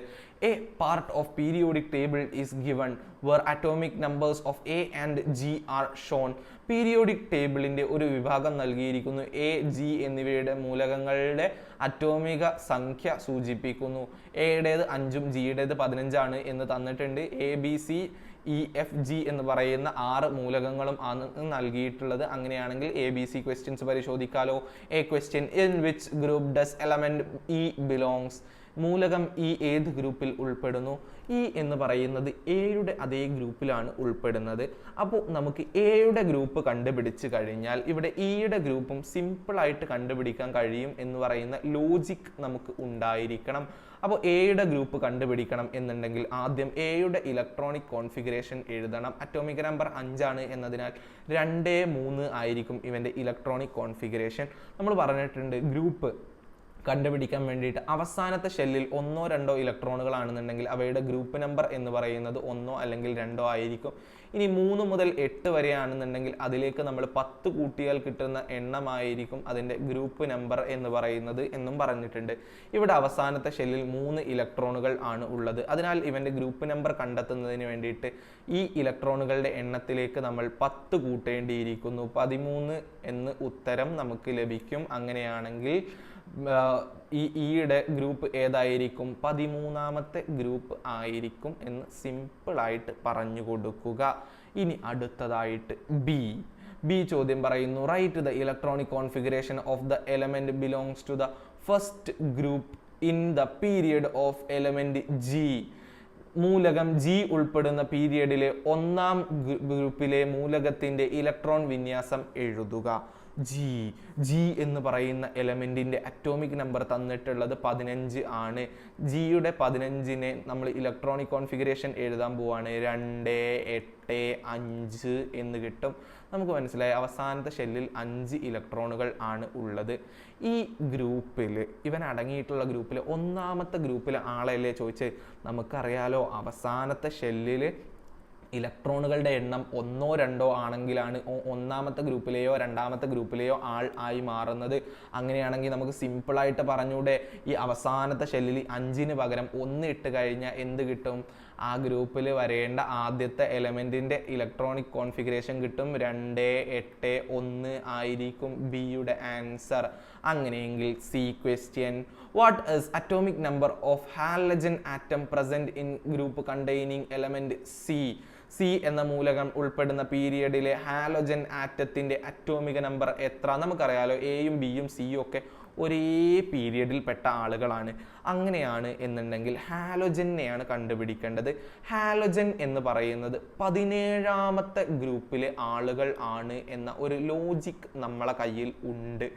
A part of periodic table is given where atomic numbers of A and G are shown. Periodic ടേബിളിന്റെ ഒരു വിഭാഗം നൽകിയിരിക്കുന്നു. A, G എന്നിവയുടെ മൂലകങ്ങളുടെ അറ്റോമിക സംഖ്യ സൂചിപ്പിക്കുന്നു. എയുടേത് 5ഉം ജിയുടേത് 15 ആണ് എന്ന് തന്നിട്ടുണ്ട്. ABCEFG എന്ന് പറയുന്ന 6 മൂലകങ്ങളും ആണ് നൽകിയിട്ടുള്ളത്. അങ്ങനെയാണെങ്കിൽ ABC ക്വസ്റ്റ്യൻസ് പരിശോധിക്കാലോ. A question. In which group does element E belongs. മൂലകം ഇ ഏത് ഗ്രൂപ്പിൽ ഉൾപ്പെടുന്നു? ഇ എന്ന് പറയുന്നത് എയുടെ അതേ ഗ്രൂപ്പിലാണ് ഉൾപ്പെടുന്നത്. അപ്പോൾ നമുക്ക് എയുടെ ഗ്രൂപ്പ് കണ്ടുപിടിച്ച് കഴിഞ്ഞാൽ ഇവിടെ ഇയുടെ ഗ്രൂപ്പും സിമ്പിളായിട്ട് കണ്ടുപിടിക്കാൻ കഴിയും എന്ന് പറയുന്ന ലോജിക് നമുക്ക് ഉണ്ടായിരിക്കണം. അപ്പോൾ എയുടെ ഗ്രൂപ്പ് കണ്ടുപിടിക്കണം എന്നുണ്ടെങ്കിൽ ആദ്യം എയുടെ ഇലക്ട്രോണിക് കോൺഫിഗറേഷൻ എഴുതണം. അറ്റോമിക് നമ്പർ 5 ആണ് എന്നതിനാൽ 2, 3 ആയിരിക്കും ഇവൻ്റെ ഇലക്ട്രോണിക് കോൺഫിഗറേഷൻ. നമ്മൾ പറഞ്ഞിട്ടുണ്ട് ഗ്രൂപ്പ് കണ്ടുപിടിക്കാൻ വേണ്ടിയിട്ട് അവസാനത്തെ ഷെല്ലിൽ 1, 2 ഇലക്ട്രോണുകളാണെന്നുണ്ടെങ്കിൽ അവയുടെ ഗ്രൂപ്പ് നമ്പർ എന്ന് പറയുന്നത് 1 അല്ലെങ്കിൽ 2 ആയിരിക്കും. ഇനി 3 മുതൽ 8 വരെ ആണെന്നുണ്ടെങ്കിൽ അതിലേക്ക് നമ്മൾ 10 കൂട്ടിയാൽ കിട്ടുന്ന എണ്ണമായിരിക്കും അതിൻ്റെ ഗ്രൂപ്പ് നമ്പർ എന്ന് പറയുന്നത് എന്നും പറഞ്ഞിട്ടുണ്ട്. ഇവിടെ അവസാനത്തെ ഷെല്ലിൽ 3 ഇലക്ട്രോണുകൾ ആണ് ഉള്ളത്. അതിനാൽ ഇവൻ്റെ ഗ്രൂപ്പ് നമ്പർ കണ്ടെത്തുന്നതിന് വേണ്ടിയിട്ട് ഈ ഇലക്ട്രോണുകളുടെ എണ്ണത്തിലേക്ക് നമ്മൾ 10 കൂട്ടേണ്ടിയിരിക്കുന്നു. 13 എന്ന് ഉത്തരം നമുക്ക് ലഭിക്കും. അങ്ങനെയാണെങ്കിൽ ഇയുടെ ഗ്രൂപ്പ് ഏതായിരിക്കും? 13ാമത്തെ ഗ്രൂപ്പ് ആയിരിക്കും എന്ന് സിമ്പിളായിട്ട് പറഞ്ഞു കൊടുക്കുക. ഇനി അടുത്തതായിട്ട് ബി ചോദ്യം പറയുന്നു, write the electronic configuration of the element belongs to the first group in the period of element G. മൂലകം ജി ഉൾപ്പെടുന്ന പീരിയഡിലെ 1ാം ഗ്രൂപ്പിലെ മൂലകത്തിന്റെ ഇലക്ട്രോൺ വിന്യാസം എഴുതുക. ജി എന്ന് പറയുന്ന എലമെന്റിന്റെ അറ്റോമിക് നമ്പർ തന്നിട്ടുള്ളത് 15 ആണ്. ജിയുടെ 15നെ നമ്മൾ ഇലക്ട്രോണിക് കോൺഫിഗറേഷൻ എഴുതാൻ പോവാണ്. 2, 8, 5 എന്ന് കിട്ടും. നമുക്ക് മനസ്സിലായി അവസാനത്തെ ഷെല്ലിൽ 5 ഇലക്ട്രോണുകൾ ആണ് ഉള്ളത്. ഈ ഗ്രൂപ്പിൽ ഇവൻ അടങ്ങിയിട്ടുള്ള ഗ്രൂപ്പിൽ 1ാമത്തെ ഗ്രൂപ്പിലെ ആളല്ലേ ചോദിച്ച്? നമുക്കറിയാലോ അവസാനത്തെ ഷെല്ലിൽ ഇലക്ട്രോണുകളുടെ എണ്ണം 1, 2 ആണെങ്കിലാണ് 1ാമത്തെ ഗ്രൂപ്പിലെയോ 2ാമത്തെ ഗ്രൂപ്പിലെയോ ആൾ ആയി മാറുന്നത്. അങ്ങനെയാണെങ്കിൽ നമുക്ക് സിമ്പിളായിട്ട് പറഞ്ഞൂടെ, ഈ അവസാനത്തെ ഷെല്ലിൽ 5ന് പകരം 1 ഇട്ട് കഴിഞ്ഞാൽ എന്ത് കിട്ടും? ആ ഗ്രൂപ്പിൽ വരേണ്ട ആദ്യത്തെ എലമെന്റിന്റെ ഇലക്ട്രോണിക് കോൺഫിഗറേഷൻ കിട്ടും. 2, 8, 1 ആയിരിക്കും ബിയുടെ ആൻസർ. അങ്ങനെയെങ്കിൽ C question, what is atomic number of halogen atom present in group containing element C എന്ന മൂലകം ഉൾപ്പെടുന്ന പീരിയഡിലെ ഹാലോജൻ ആറ്റത്തിന്റെ അറ്റോമിക നമ്പർ എത്ര? നമുക്കറിയാലോ എയും ബിയും സിയും ഒക്കെ ഒരേ പീരിയഡിൽ പെട്ട ആളുകളാണ്. അങ്ങനെയാണ് എന്നുണ്ടെങ്കിൽ ഹാലോജനെയാണ് കണ്ടുപിടിക്കേണ്ടത്. ഹാലോജൻ എന്ന് പറയുന്നത് 17ാമത്തെ ഗ്രൂപ്പിലെ ആളുകൾ ആണ് എന്ന ഒരു ലോജിക് നമ്മളെ കയ്യിൽ ഉണ്ട്.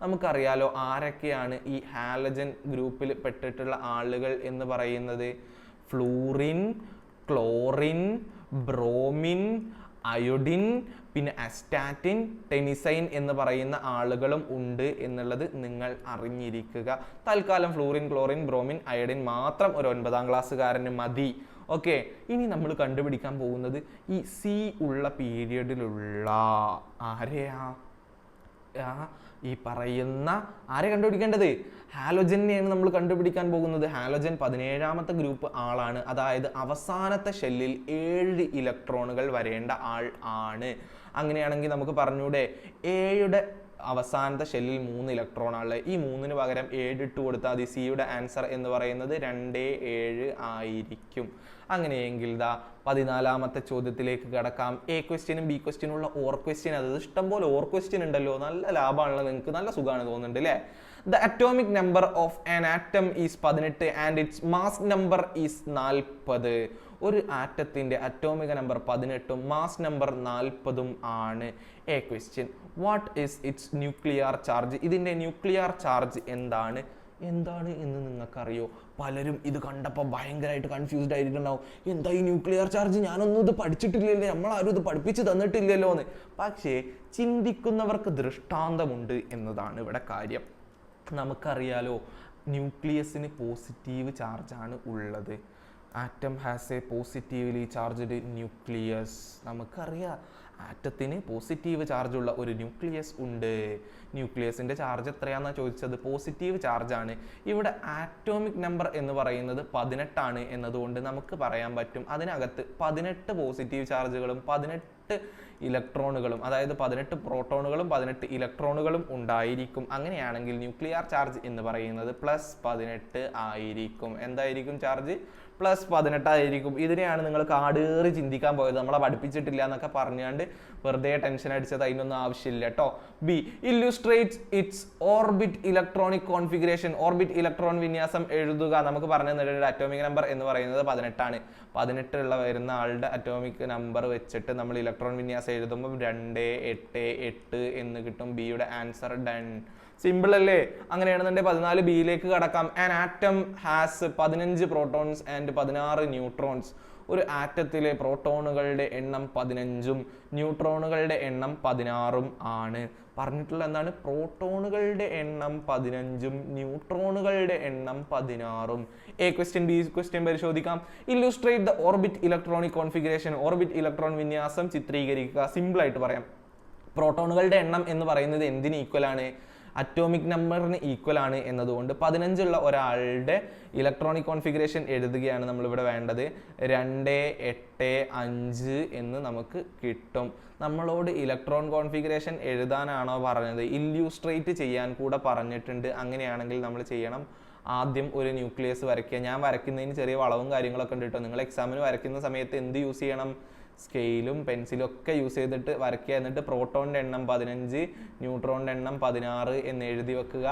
നമുക്കറിയാലോ ആരൊക്കെയാണ് ഈ ഹാലജൻ ഗ്രൂപ്പിൽ പെട്ടിട്ടുള്ള ആളുകൾ എന്ന് പറയുന്നത്? ഫ്ലൂറിൻ, ക്ലോറിൻ, ബ്രോമിൻ, അയോഡിൻ, പിന്നെ അസ്റ്റാറ്റിൻ, ടെനിസൈൻ എന്ന് പറയുന്ന ആളുകളും ഉണ്ട് എന്നുള്ളത് നിങ്ങൾ അറിഞ്ഞിരിക്കുക. തൽക്കാലം ഫ്ലൂറിൻ, ക്ലോറിൻ, ബ്രോമിൻ, അയോഡിൻ മാത്രം ഒരു 9ാം ക്ലാസ്സുകാരന് മതി. ഓക്കെ, ഇനി നമ്മൾ കണ്ടുപിടിക്കാൻ പോകുന്നത് ഈ സി ഉള്ള പീരിയഡിലുള്ള ആരെയാ? ഈ പറയുന്ന ആരെ കണ്ടുപിടിക്കേണ്ടത്? ഹാലോജനെയാണ് നമ്മൾ കണ്ടുപിടിക്കാൻ പോകുന്നത്. ഹാലോജൻ 17ാമത്തെ ഗ്രൂപ്പ് ആളാണ്. അതായത് അവസാനത്തെ ഷെല്ലിൽ 7 ഇലക്ട്രോണുകൾ വരേണ്ട ആൾ ആണ്. അങ്ങനെയാണെങ്കിൽ നമുക്ക് പറഞ്ഞൂടെ എയുടെ അവസാനത്തെ ഷെല്ലിൽ 3 ഇലക്ട്രോൺ ആണ്. ഈ 3ന് പകരം 7 ഇട്ട് കൊടുത്താൽ മതി. സിയുടെ ആൻസർ എന്ന് പറയുന്നത് 2, 7 ആയിരിക്കും. അങ്ങനെയെങ്കിൽ 14ാമത്തെ ചോദ്യത്തിലേക്ക് കടക്കാം. എ ക്വസ്റ്റ്യനും ബി ക്വസ്റ്റ്യനും ഉള്ള ഓർ ക്വസ്റ്റ്യൻ, അത് ഇഷ്ടംപോലെ ഓർ ക്വസ്റ്റ്യൻ ഉണ്ടല്ലോ. നല്ല ലാഭമാണല്ലോ, നിങ്ങൾക്ക് നല്ല സുഖമാണ് തോന്നുന്നുണ്ട് അല്ലേ? The atomic number of an atom is 18 and its mass number is 40. ഒരു ആറ്റത്തിന്റെ അറ്റോമിക നമ്പർ 18ഉം മാസ് നമ്പർ 40ഉം ആണ്. A question, what is it's nuclear charge? ഇതിന്റെ ന്യൂക്ലിയർ ചാർജ് എന്താണ് എന്ന് നിങ്ങൾക്കറിയോ? പലരും ഇത് കണ്ടപ്പോൾ ഭയങ്കരമായിട്ട് കൺഫ്യൂസ്ഡ് ആയിട്ടുണ്ടാവും. എന്താ ഈ ന്യൂക്ലിയർ ചാർജ്? ഞാനൊന്നും ഇത് പഠിച്ചിട്ടില്ലല്ലോ, നമ്മളാരും ഇത് പഠിപ്പിച്ച് തന്നിട്ടില്ലല്ലോ എന്ന്. പക്ഷേ ചിന്തിക്കുന്നവർക്ക് ദൃഷ്ടാന്തമുണ്ട് എന്നതാണ് ഇവിടെ കാര്യം. നമുക്കറിയാലോ ന്യൂക്ലിയസിന് പോസിറ്റീവ് ചാർജാണ് ഉള്ളത്. Atom has A positively charged nucleus. നമുക്കറിയാം ആറ്റത്തിന് പോസിറ്റീവ് ചാർജുള്ള ഒരു ന്യൂക്ലിയസ് ഉണ്ട്. ന്യൂക്ലിയസിന്റെ ചാർജ് എത്രയാണെന്നാണ് ചോദിച്ചത്? പോസിറ്റീവ് ചാർജാണ്. ഇവിടെ ആറ്റോമിക് നമ്പർ എന്ന് പറയുന്നത് 18 ആണ് എന്നതുകൊണ്ട് നമുക്ക് പറയാൻ പറ്റും അതിനകത്ത് 18 പോസിറ്റീവ് ചാർജുകളും 18 ഇലക്ട്രോണുകളും, അതായത് 18 പ്രോട്ടോണുകളും 18 ഇലക്ട്രോണുകളും ഉണ്ടായിരിക്കും. അങ്ങനെയാണെങ്കിൽ ന്യൂക്ലിയർ ചാർജ് എന്ന് പറയുന്നത് +18 ആയിരിക്കും. എന്തായിരിക്കും ചാർജ്? പ്ലസ് 18 ആയിരിക്കും. ഇതിനെയാണ് നിങ്ങൾ കാടേറി ചിന്തിക്കാൻ പോയത്, നമ്മളെ പഠിപ്പിച്ചിട്ടില്ല എന്നൊക്കെ പറഞ്ഞാണ്ട് വെറുതെ ടെൻഷൻ അടിച്ചത്, അതിനൊന്നും ആവശ്യമില്ല കേട്ടോ. B, illustrates its orbit electronic configuration. Orbit electron വിന്യാസം എഴുതുക. നമുക്ക് പറഞ്ഞു തന്നിട്ടുണ്ട് അറ്റോമിക് നമ്പർ എന്ന് പറയുന്നത് 18 ആണ്. 18 വരുന്ന ആളുടെ അറ്റോമിക് നമ്പർ വെച്ചിട്ട് നമ്മൾ ഇലക്ട്രോൺ വിന്യാസം എഴുതുമ്പോൾ 2, 8, 8 എന്ന് കിട്ടും. ബിയുടെ ആൻസർ ഡൺ. സിമ്പിൾ അല്ലേ? അങ്ങനെയാണെന്നുണ്ടെങ്കിൽ 14 ബിയിലേക്ക് കടക്കാം. An atom has 15 protons and 16 neutrons. ഒരു ആറ്റത്തിലെ പ്രോട്ടോണുകളുടെ എണ്ണം 15ഉം ന്യൂട്രോണുകളുടെ എണ്ണം 16ഉം ആണ്. പറഞ്ഞിട്ടുള്ള എന്താണ്? പ്രോട്ടോണുകളുടെ എണ്ണം 15ഉം ന്യൂട്രോണുകളുടെ എണ്ണം 16ഉം. എ ക്വസ്റ്റ്യൻ, ബി ക്വസ്റ്റ്യൻ പരിശോധിക്കാം. Illustrate the orbit electronic configuration. Orbit electron വിന്യാസം ചിത്രീകരിക്കുക. സിമ്പിൾ ആയിട്ട് പറയാം. പ്രോട്ടോണുകളുടെ എണ്ണം എന്ന് പറയുന്നത് എന്തിന് ഈക്വൽ ആണ്? അറ്റോമിക് നമ്പറിന് ഈക്വൽ ആണ് എന്നതുകൊണ്ട് 15 ഉള്ള ഒരാളുടെ ഇലക്ട്രോണിക് കോൺഫിഗറേഷൻ എഴുതുകയാണ് നമ്മളിവിടെ വേണ്ടത്. 2, 8, 5 എന്ന് നമുക്ക് കിട്ടും. നമ്മളോട് ഇലക്ട്രോൺ കോൺഫിഗറേഷൻ എഴുതാനാണോ പറഞ്ഞത്? ഇല്യൂസ്ട്രേറ്റ് ചെയ്യാൻ കൂടെ പറഞ്ഞിട്ടുണ്ട്. അങ്ങനെയാണെങ്കിൽ നമ്മൾ ചെയ്യണം, ആദ്യം ഒരു ന്യൂക്ലിയസ് വരയ്ക്കുക. ഞാൻ വരയ്ക്കുന്നതിന് ചെറിയ വളവും കാര്യങ്ങളൊക്കെ ഉണ്ട് കേട്ടോ. നിങ്ങൾ എക്സാമിന് വരയ്ക്കുന്ന സമയത്ത് എന്ത് യൂസ് ചെയ്യണം? സ്കെയിലും പെൻസിലും ഒക്കെ യൂസ് ചെയ്തിട്ട് വരയ്ക്കുക. എന്നിട്ട് പ്രോട്ടോണിൻ്റെ എണ്ണം 15, ന്യൂട്രോണിൻ്റെ എണ്ണം 16 എന്ന് എഴുതി വെക്കുക.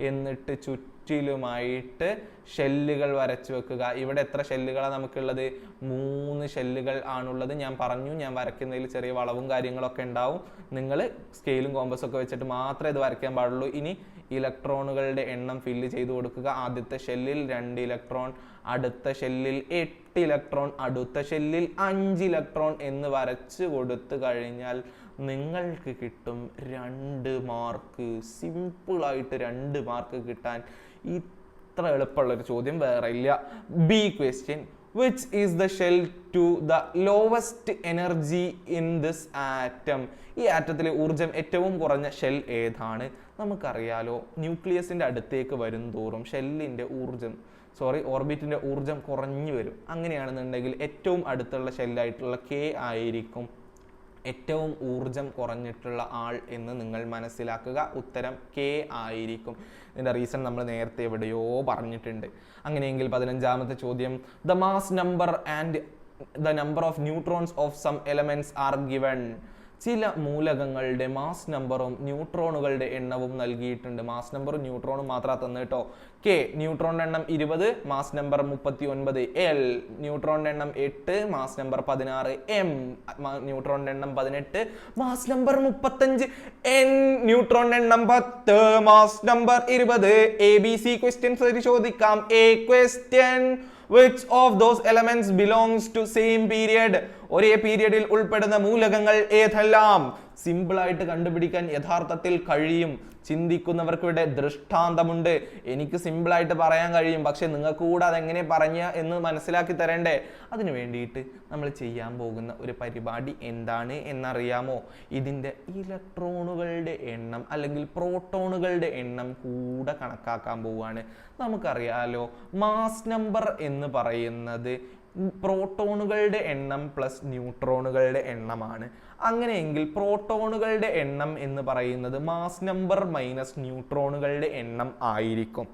എന്നിട്ട് ചുറ്റിലുമായിട്ട് ഷെല്ലുകൾ വരച്ചു വെക്കുക. ഇവിടെ എത്ര ഷെല്ലുകളാണ് നമുക്കുള്ളത്? 3 ഷെല്ലുകൾ ആണുള്ളത്. ഞാൻ പറഞ്ഞു, ഞാൻ വരയ്ക്കുന്നതിൽ ചെറിയ വളവും കാര്യങ്ങളൊക്കെ ഉണ്ടാവും. നിങ്ങൾ സ്കെയിലും കോമ്പസും ഒക്കെ വെച്ചിട്ട് മാത്രമേ ഇത് വരയ്ക്കാൻ പാടുള്ളൂ. ഇനി ഇലക്ട്രോണുകളുടെ എണ്ണം ഫില്ല് ചെയ്ത് കൊടുക്കുക. ആദ്യത്തെ ഷെല്ലിൽ 2 ഇലക്ട്രോൺ, അടുത്ത ഷെല്ലിൽ 8 ഇലക്ട്രോൺ, അടുത്ത ഷെല്ലിൽ 5 ഇലക്ട്രോൺ എന്ന് വരച്ച് കൊടുത്തു കഴിഞ്ഞാൽ നിങ്ങൾക്ക് കിട്ടും 2 മാർക്ക്. സിമ്പിളായിട്ട് 2 മാർക്ക് കിട്ടാൻ ഇത്ര എളുപ്പമുള്ളൊരു ചോദ്യം വേറെ ഇല്ല. B question, which is the shell to the lowest energy in this atom. ഈ ആറ്റത്തിലെ ഊർജം ഏറ്റവും കുറഞ്ഞ ഷെൽ ഏതാണ്? നമുക്കറിയാലോ, ന്യൂക്ലിയസിന്റെ അടുത്തേക്ക് വരും തോറും ഷെല്ലിന്റെ ഓർബിറ്റിന്റെ ഊർജം കുറഞ്ഞു വരും. അങ്ങനെയാണെന്നുണ്ടെങ്കിൽ ഏറ്റവും അടുത്തുള്ള ഷെല്ലായിട്ടുള്ള കെ ആയിരിക്കും ഏറ്റവും ഊർജം കുറഞ്ഞിട്ടുള്ള ആൾ എന്ന് നിങ്ങൾ മനസ്സിലാക്കുക. ഉത്തരം കെ ആയിരിക്കും. ഇതിന്റെ റീസൺ നമ്മൾ നേരത്തെ എവിടെയോ പറഞ്ഞിട്ടുണ്ട്. അങ്ങനെയെങ്കിൽ 15ാമത്തെ ചോദ്യം, the mass number and the number of neutrons of some elements are given. ചില മൂലകങ്ങളുടെ മാസ് നമ്പറും ന്യൂട്രോണുകളുടെ എണ്ണവും നൽകിയിട്ടുണ്ട്. മാസ് നമ്പറും ന്യൂട്രോണും മാത്രമാണ് തന്നെ കേട്ടോ. കെ, ന്യൂട്രോണിന്റെ എണ്ണം 20, മാസ് നമ്പർ 39. എൽ, ന്യൂട്രോണിന്റെ എണ്ണം 8, മാസ് നമ്പർ 16. എം, ന്യൂട്രോണിന്റെ എണ്ണം 18, മാസ് നമ്പർ 35. എൻ, ന്യൂട്രോണിന്റെ എണ്ണം 10, mass number 20. A B C questions പരിശോധിക്കാം. A question, which of those elements belongs to same period? ഒരേ പീരിയഡിൽ ഉൾപ്പെടുന്ന മൂലകങ്ങൾ ഏതെല്ലാം? സിമ്പിൾ ആയിട്ട് കണ്ടുപിടിക്കാൻ യഥാർത്ഥത്തിൽ കഴിയും. ചിന്തിക്കുന്നവർക്ക് ഇവിടെ ദൃഷ്ടാന്തമുണ്ട്. എനിക്ക് സിമ്പിൾ ആയിട്ട് പറയാൻ കഴിയും, പക്ഷെ നിങ്ങൾക്ക് കൂടെ അതെങ്ങനെ പറഞ്ഞ എന്ന് മനസ്സിലാക്കി തരണ്ടേ? അതിനു വേണ്ടിയിട്ട് നമ്മൾ ചെയ്യാൻ പോകുന്ന ഒരു പരിപാടി എന്താണ് എന്നറിയാമോ? ഇതിൻ്റെ ഇലക്ട്രോണുകളുടെ എണ്ണം അല്ലെങ്കിൽ പ്രോട്ടോണുകളുടെ എണ്ണം കൂടെ കണക്കാക്കാൻ പോവുകയാണ്. നമുക്കറിയാലോ, മാസ് നമ്പർ എന്ന് പറയുന്നത് പ്രോട്ടോണുകളുടെ എണ്ണം പ്ലസ് ന്യൂട്രോണുകളുടെ എണ്ണമാണ്. അങ്ങനെയെങ്കിൽ പ്രോട്ടോണുകളുടെ എണ്ണം എന്ന് പറയുന്നത് മാസ് നമ്പർ മൈനസ് ന്യൂട്രോണുകളുടെ എണ്ണം ആയിരിക്കും.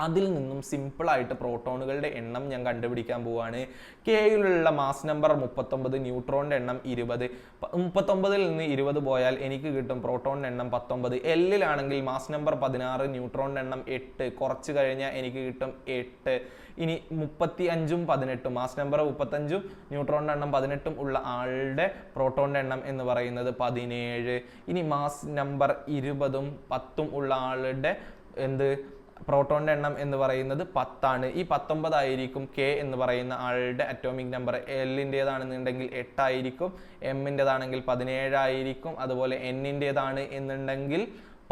അതിൽ നിന്നും സിമ്പിളായിട്ട് പ്രോട്ടോണുകളുടെ എണ്ണം ഞാൻ കണ്ടുപിടിക്കാൻ പോവുകയാണ്. കെയിലുള്ള മാസ് നമ്പർ 39, ന്യൂട്രോണിൻ്റെ എണ്ണം 20. 39ൽ നിന്ന് 20 പോയാൽ എനിക്ക് കിട്ടും പ്രോട്ടോണിൻ്റെ എണ്ണം 19. എല്ലിലാണെങ്കിൽ മാസ് നമ്പർ 16, ന്യൂട്രോണിൻ്റെ എണ്ണം 8. കുറച്ച് കഴിഞ്ഞാൽ എനിക്ക് കിട്ടും 8. ഇനി 35ഉം 18ഉം, മാസ് നമ്പർ 35ഉം ന്യൂട്രോണിൻ്റെ എണ്ണം 18ഉം ഉള്ള ആളുടെ പ്രോട്ടോണിൻ്റെ എണ്ണം എന്ന് പറയുന്നത് 17. ഇനി മാസ് നമ്പർ 20ഉം 10ഉം ഉള്ള ആളുടെ പ്രോട്ടോണിന്റെ എണ്ണം എന്ന് പറയുന്നത് 10 ആണ്. ഈ 19 ആയിരിക്കും കെ എന്ന് പറയുന്ന ആളുടെ അറ്റോമിക് നമ്പർ. എല്ലിൻ്റെതാണെന്നുണ്ടെങ്കിൽ 8 ആയിരിക്കും, എമ്മിൻ്റെതാണെങ്കിൽ 17 ആയിരിക്കും, അതുപോലെ എന്നിൻ്റെതാണ് എന്നുണ്ടെങ്കിൽ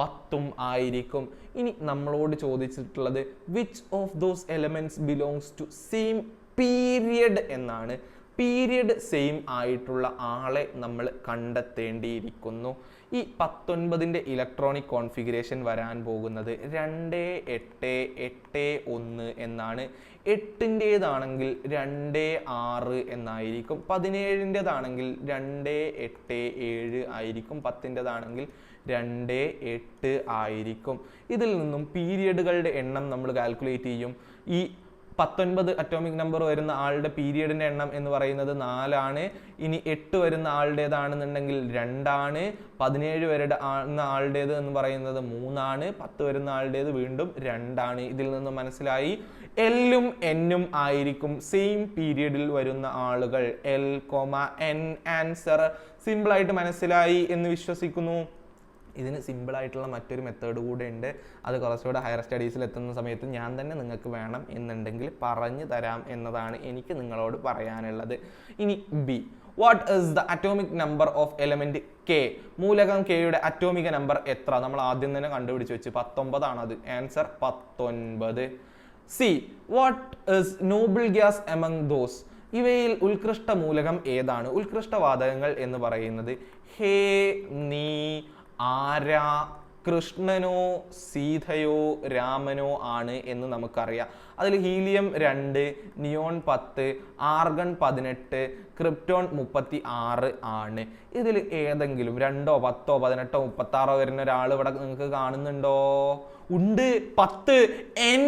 10ഉം ആയിരിക്കും. ഇനി നമ്മളോട് ചോദിച്ചിട്ടുള്ളത് which of those elements belongs to same period എന്നാണ്. പീരിയഡ് സെയിം ആയിട്ടുള്ള ആളെ നമ്മൾ കണ്ടെത്തേണ്ടിയിരിക്കുന്നു. ഈ 19ന്റെ ഇലക്ട്രോണിക് കോൺഫിഗറേഷൻ വരാൻ പോകുന്നത് 2, 8, 8, 1 എന്നാണ്. 8ൻ്റേതാണെങ്കിൽ 2, 6 എന്നായിരിക്കും. 17ൻ്റെതാണെങ്കിൽ 2, 8, 7 ആയിരിക്കും. 10ൻ്റെതാണെങ്കിൽ 2, 8 ആയിരിക്കും. ഇതിൽ നിന്നും പീരിയഡുകളുടെ എണ്ണം നമ്മൾ കാൽക്കുലേറ്റ് ചെയ്യും. ഈ 19 അറ്റോമിക് നമ്പർ വരുന്ന ആളുടെ പീരിയഡിന്റെ എണ്ണം എന്ന് പറയുന്നത് 4 ആണ്. ഇനി 8 വരുന്ന ആളുടേതാണെന്നുണ്ടെങ്കിൽ 2 ആണ്. 17 വരുന്ന ആളുടേത് എന്ന് പറയുന്നത് 3 ആണ്. 10 വരുന്ന ആളുടേത് വീണ്ടും 2 ആണ്. ഇതിൽ നിന്ന് മനസ്സിലായി എല്ലും എന്നും ആയിരിക്കും സെയിം പീരിയഡിൽ വരുന്ന ആളുകൾ. L, N. ആൻസർ സിമ്പിൾ ആയിട്ട് മനസ്സിലായി എന്ന് വിശ്വസിക്കുന്നു. ഇതിന് സിമ്പിൾ ആയിട്ടുള്ള മറ്റൊരു മെത്തേഡ് കൂടെ ഉണ്ട്. അത് കുറച്ചുകൂടെ ഹയർ സ്റ്റഡീസിൽ എത്തുന്ന സമയത്ത് ഞാൻ തന്നെ നിങ്ങൾക്ക് വേണം എന്നുണ്ടെങ്കിൽ പറഞ്ഞു തരാം എന്നതാണ് എനിക്ക് നിങ്ങളോട് പറയാനുള്ളത്. ഇനി B, what is the atomic number of element K? മൂലകം കെയുടെ അറ്റോമിക നമ്പർ എത്ര? നമ്മൾ ആദ്യം തന്നെ കണ്ടുപിടിച്ച് വെച്ച് 19 ആണത്. Answer 19. C, what is noble gas among those? ഇവയിൽ ഉത്കൃഷ്ട മൂലകം ഏതാണ്? ഉത്കൃഷ്ട വാതകങ്ങൾ എന്ന് പറയുന്നത് ഹേ, നീ, ആര, കൃഷ്ണനോ സീതയോ രാമനോ ആണ് എന്ന് നമുക്കറിയാം. അതിൽ ഹീലിയം 2, നിയോൺ 10, ആർഗൺ 18, ക്രിപ്റ്റോൺ 36 ആണ്. ഇതിൽ ഏതെങ്കിലും 2, 10, 18, 36 വരുന്ന ഒരാൾ ഇവിടെ നിങ്ങൾക്ക് കാണുന്നുണ്ടോ? ഉണ്ട്, 10. എൻ.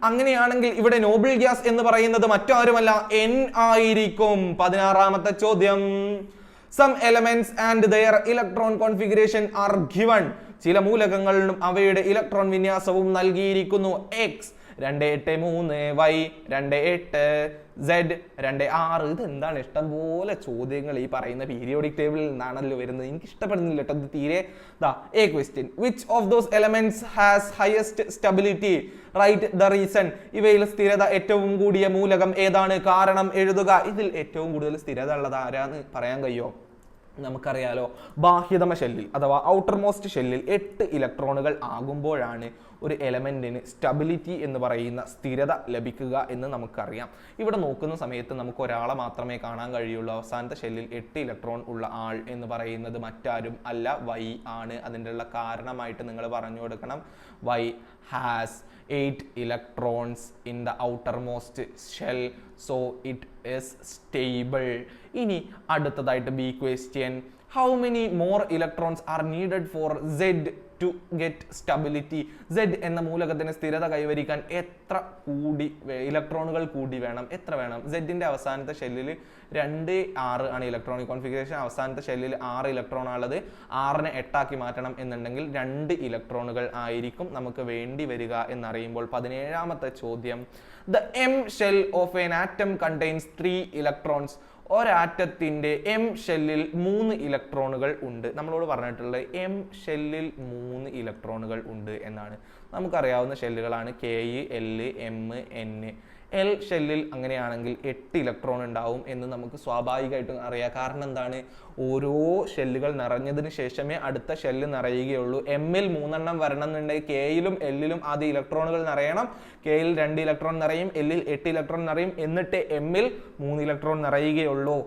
അങ്ങനെയാണെങ്കിൽ ഇവിടെ നോബിൾ ഗ്യാസ് എന്ന് പറയുന്നത് മറ്റാരുമല്ല എൻ ആയിരിക്കും. 16ാമത്തെ ചോദ്യം. Some elements and their electron configuration are given. ചില മൂലകങ്ങളും അവയുടെ ഇലക്ട്രോൺ വിന്യാസവും നൽകിയിരിക്കുന്നു. X 283, Y 28, Z 26. ഇതെന്താണ് ഇഷ്ടം പോലെ ചോദ്യങ്ങൾ ഈ പറയുന്ന പീരിയോഡിക് ടേബിളിൽ നിന്നാണല്ലോ വരുന്നത്. എനിക്ക് ഇഷ്ടപ്പെടുന്നില്ല കേട്ടോ ഇത് തീരെ. A question, which of those elements has highest stability? Right the reason. ഇവയിൽ സ്ഥിരത ഏറ്റവും കൂടിയ മൂലകം ഏതാണ്? കാരണം എഴുതുക. ഇതിൽ ഏറ്റവും കൂടുതൽ സ്ഥിരത ഉള്ളത് ആരാന്ന് പറയാൻ കഴിയോ? നമുക്കറിയാലോ, ബാഹ്യതമ ഷെല്ലിൽ അഥവാ ഔട്ടർ മോസ്റ്റ് ഷെല്ലിൽ 8 ഇലക്ട്രോണുകൾ ആകുമ്പോഴാണ് ഒരു എലമെന്റിന് സ്റ്റെബിലിറ്റി എന്ന് പറയുന്ന സ്ഥിരത ലഭിക്കുക എന്ന് നമുക്കറിയാം. ഇവിടെ നോക്കുന്ന സമയത്ത് നമുക്ക് ഒരാളെ മാത്രമേ കാണാൻ കഴിയുള്ളൂ. അവസാനത്തെ ഷെല്ലിൽ 8 ഇലക്ട്രോൺ ഉള്ള ആൾ എന്ന് പറയുന്നത് മറ്റാരും അല്ല, വൈ ആണ്. അതിൻ്റെ ഉള്ള കാരണമായിട്ട് നിങ്ങൾ പറഞ്ഞു കൊടുക്കണം. Y has 8 electrons in the outermost shell, so it is stable. ഇനി അടുത്തതായിട്ട് B question, how many more electrons are needed for Z to get stability? Z എന്ന മൂലകത്തിന് സ്ഥിരത കൈവരിക്കാൻ എത്ര ഇലക്ട്രോണുകൾ കൂടി വേണം? എത്ര വേണം? Z-ന്റെ അവസാനത്തെ ഷെല്ലിൽ 2, 6 ആണ് ഇലക്ട്രോണിക് കോൺഫിഗറേഷൻ. അവസാനത്തെ ഷെല്ലിൽ 6 ഇലക്ട്രോൺ ആണുള്ളത്. 6നെ 8 ആക്കി മാറ്റണം എന്നുണ്ടെങ്കിൽ 2 ഇലക്ട്രോണുകൾ ആയിരിക്കും നമുക്ക് വേണ്ടി വരിക എന്നറിയുമ്പോൾ 17ാമത്തെ ചോദ്യം, the M shell of an atom contains 3 electrons. ഒരാറ്റത്തിന്റെ M ഷെല്ലിൽ 3 ഇലക്ട്രോണുകൾ ഉണ്ട്. നമ്മളോട് പറഞ്ഞിട്ടുള്ളത് എം ഷെല്ലിൽ 3 ഇലക്ട്രോണുകൾ ഉണ്ട് എന്നാണ്. നമുക്കറിയാവുന്ന ഷെല്ലുകളാണ് K, L, M, N. L ഷെല്ലിൽ അങ്ങനെയാണെങ്കിൽ 8 ഇലക്ട്രോൺ ഉണ്ടാവും എന്ന് നമുക്ക് സ്വാഭാവികമായിട്ടും അറിയാം. കാരണം എന്താണ്? ഓരോ ഷെല്ലുകൾ നിറഞ്ഞതിന് ശേഷമേ അടുത്ത ഷെല്ല് നിറയുകയുള്ളൂ. എമ്മിൽ 3 എണ്ണം വരണം എന്നുണ്ടെങ്കിൽ കെയിലും എല്ലിലും ആദ്യം ഇലക്ട്രോണുകൾ നിറയണം. കെയിൽ 2 ഇലക്ട്രോൺ നിറയും, എല്ലിൽ 8 ഇലക്ട്രോൺ നിറയും, എന്നിട്ട് എമ്മിൽ 3 ഇലക്ട്രോൺ നിറയുകയുള്ളൂ.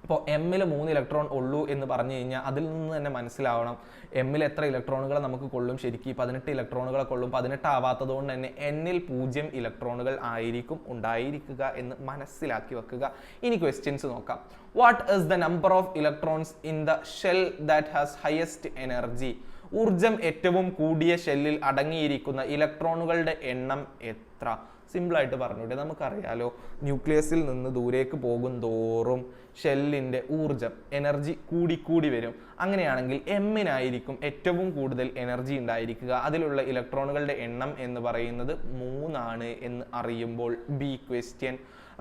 അപ്പോൾ എമ്മിൽ 3 ഇലക്ട്രോൺ ഉള്ളൂ എന്ന് പറഞ്ഞു കഴിഞ്ഞാൽ അതിൽ നിന്ന് തന്നെ മനസ്സിലാവണം എമ്മിൽ എത്ര ഇലക്ട്രോണുകൾ നമുക്ക് കൊള്ളും. ശരിക്കും 18 ഇലക്ട്രോണുകളെ കൊള്ളും. 18 ആവാത്തത് കൊണ്ട് തന്നെ എന്നിൽ 0 ഇലക്ട്രോണുകൾ ആയിരിക്കും ഉണ്ടായിരിക്കുക എന്ന് മനസ്സിലാക്കി വെക്കുക. ഇനി ക്വസ്റ്റ്യൻസ് നോക്കാം. What is the number of electrons in the shell that has highest energy? ഊർജം ഏറ്റവും കൂടിയ ഷെല്ലിൽ അടങ്ങിയിരിക്കുന്ന ഇലക്ട്രോണുകളുടെ എണ്ണം എത്ര? സിമ്പിളായിട്ട് പറഞ്ഞൂടെ? നമുക്കറിയാലോ, ന്യൂക്ലിയസിൽ നിന്ന് ദൂരേക്ക് പോകും തോറും ഷെല്ലിൻ്റെ ഊർജം എനർജി കൂടിക്കൂടി വരും. അങ്ങനെയാണെങ്കിൽ എമ്മിനായിരിക്കും ഏറ്റവും കൂടുതൽ എനർജി ഉണ്ടായിരിക്കുക. അതിലുള്ള ഇലക്ട്രോണുകളുടെ എണ്ണം എന്ന് പറയുന്നത് 3 ആണ് എന്ന് അറിയുമ്പോൾ B question,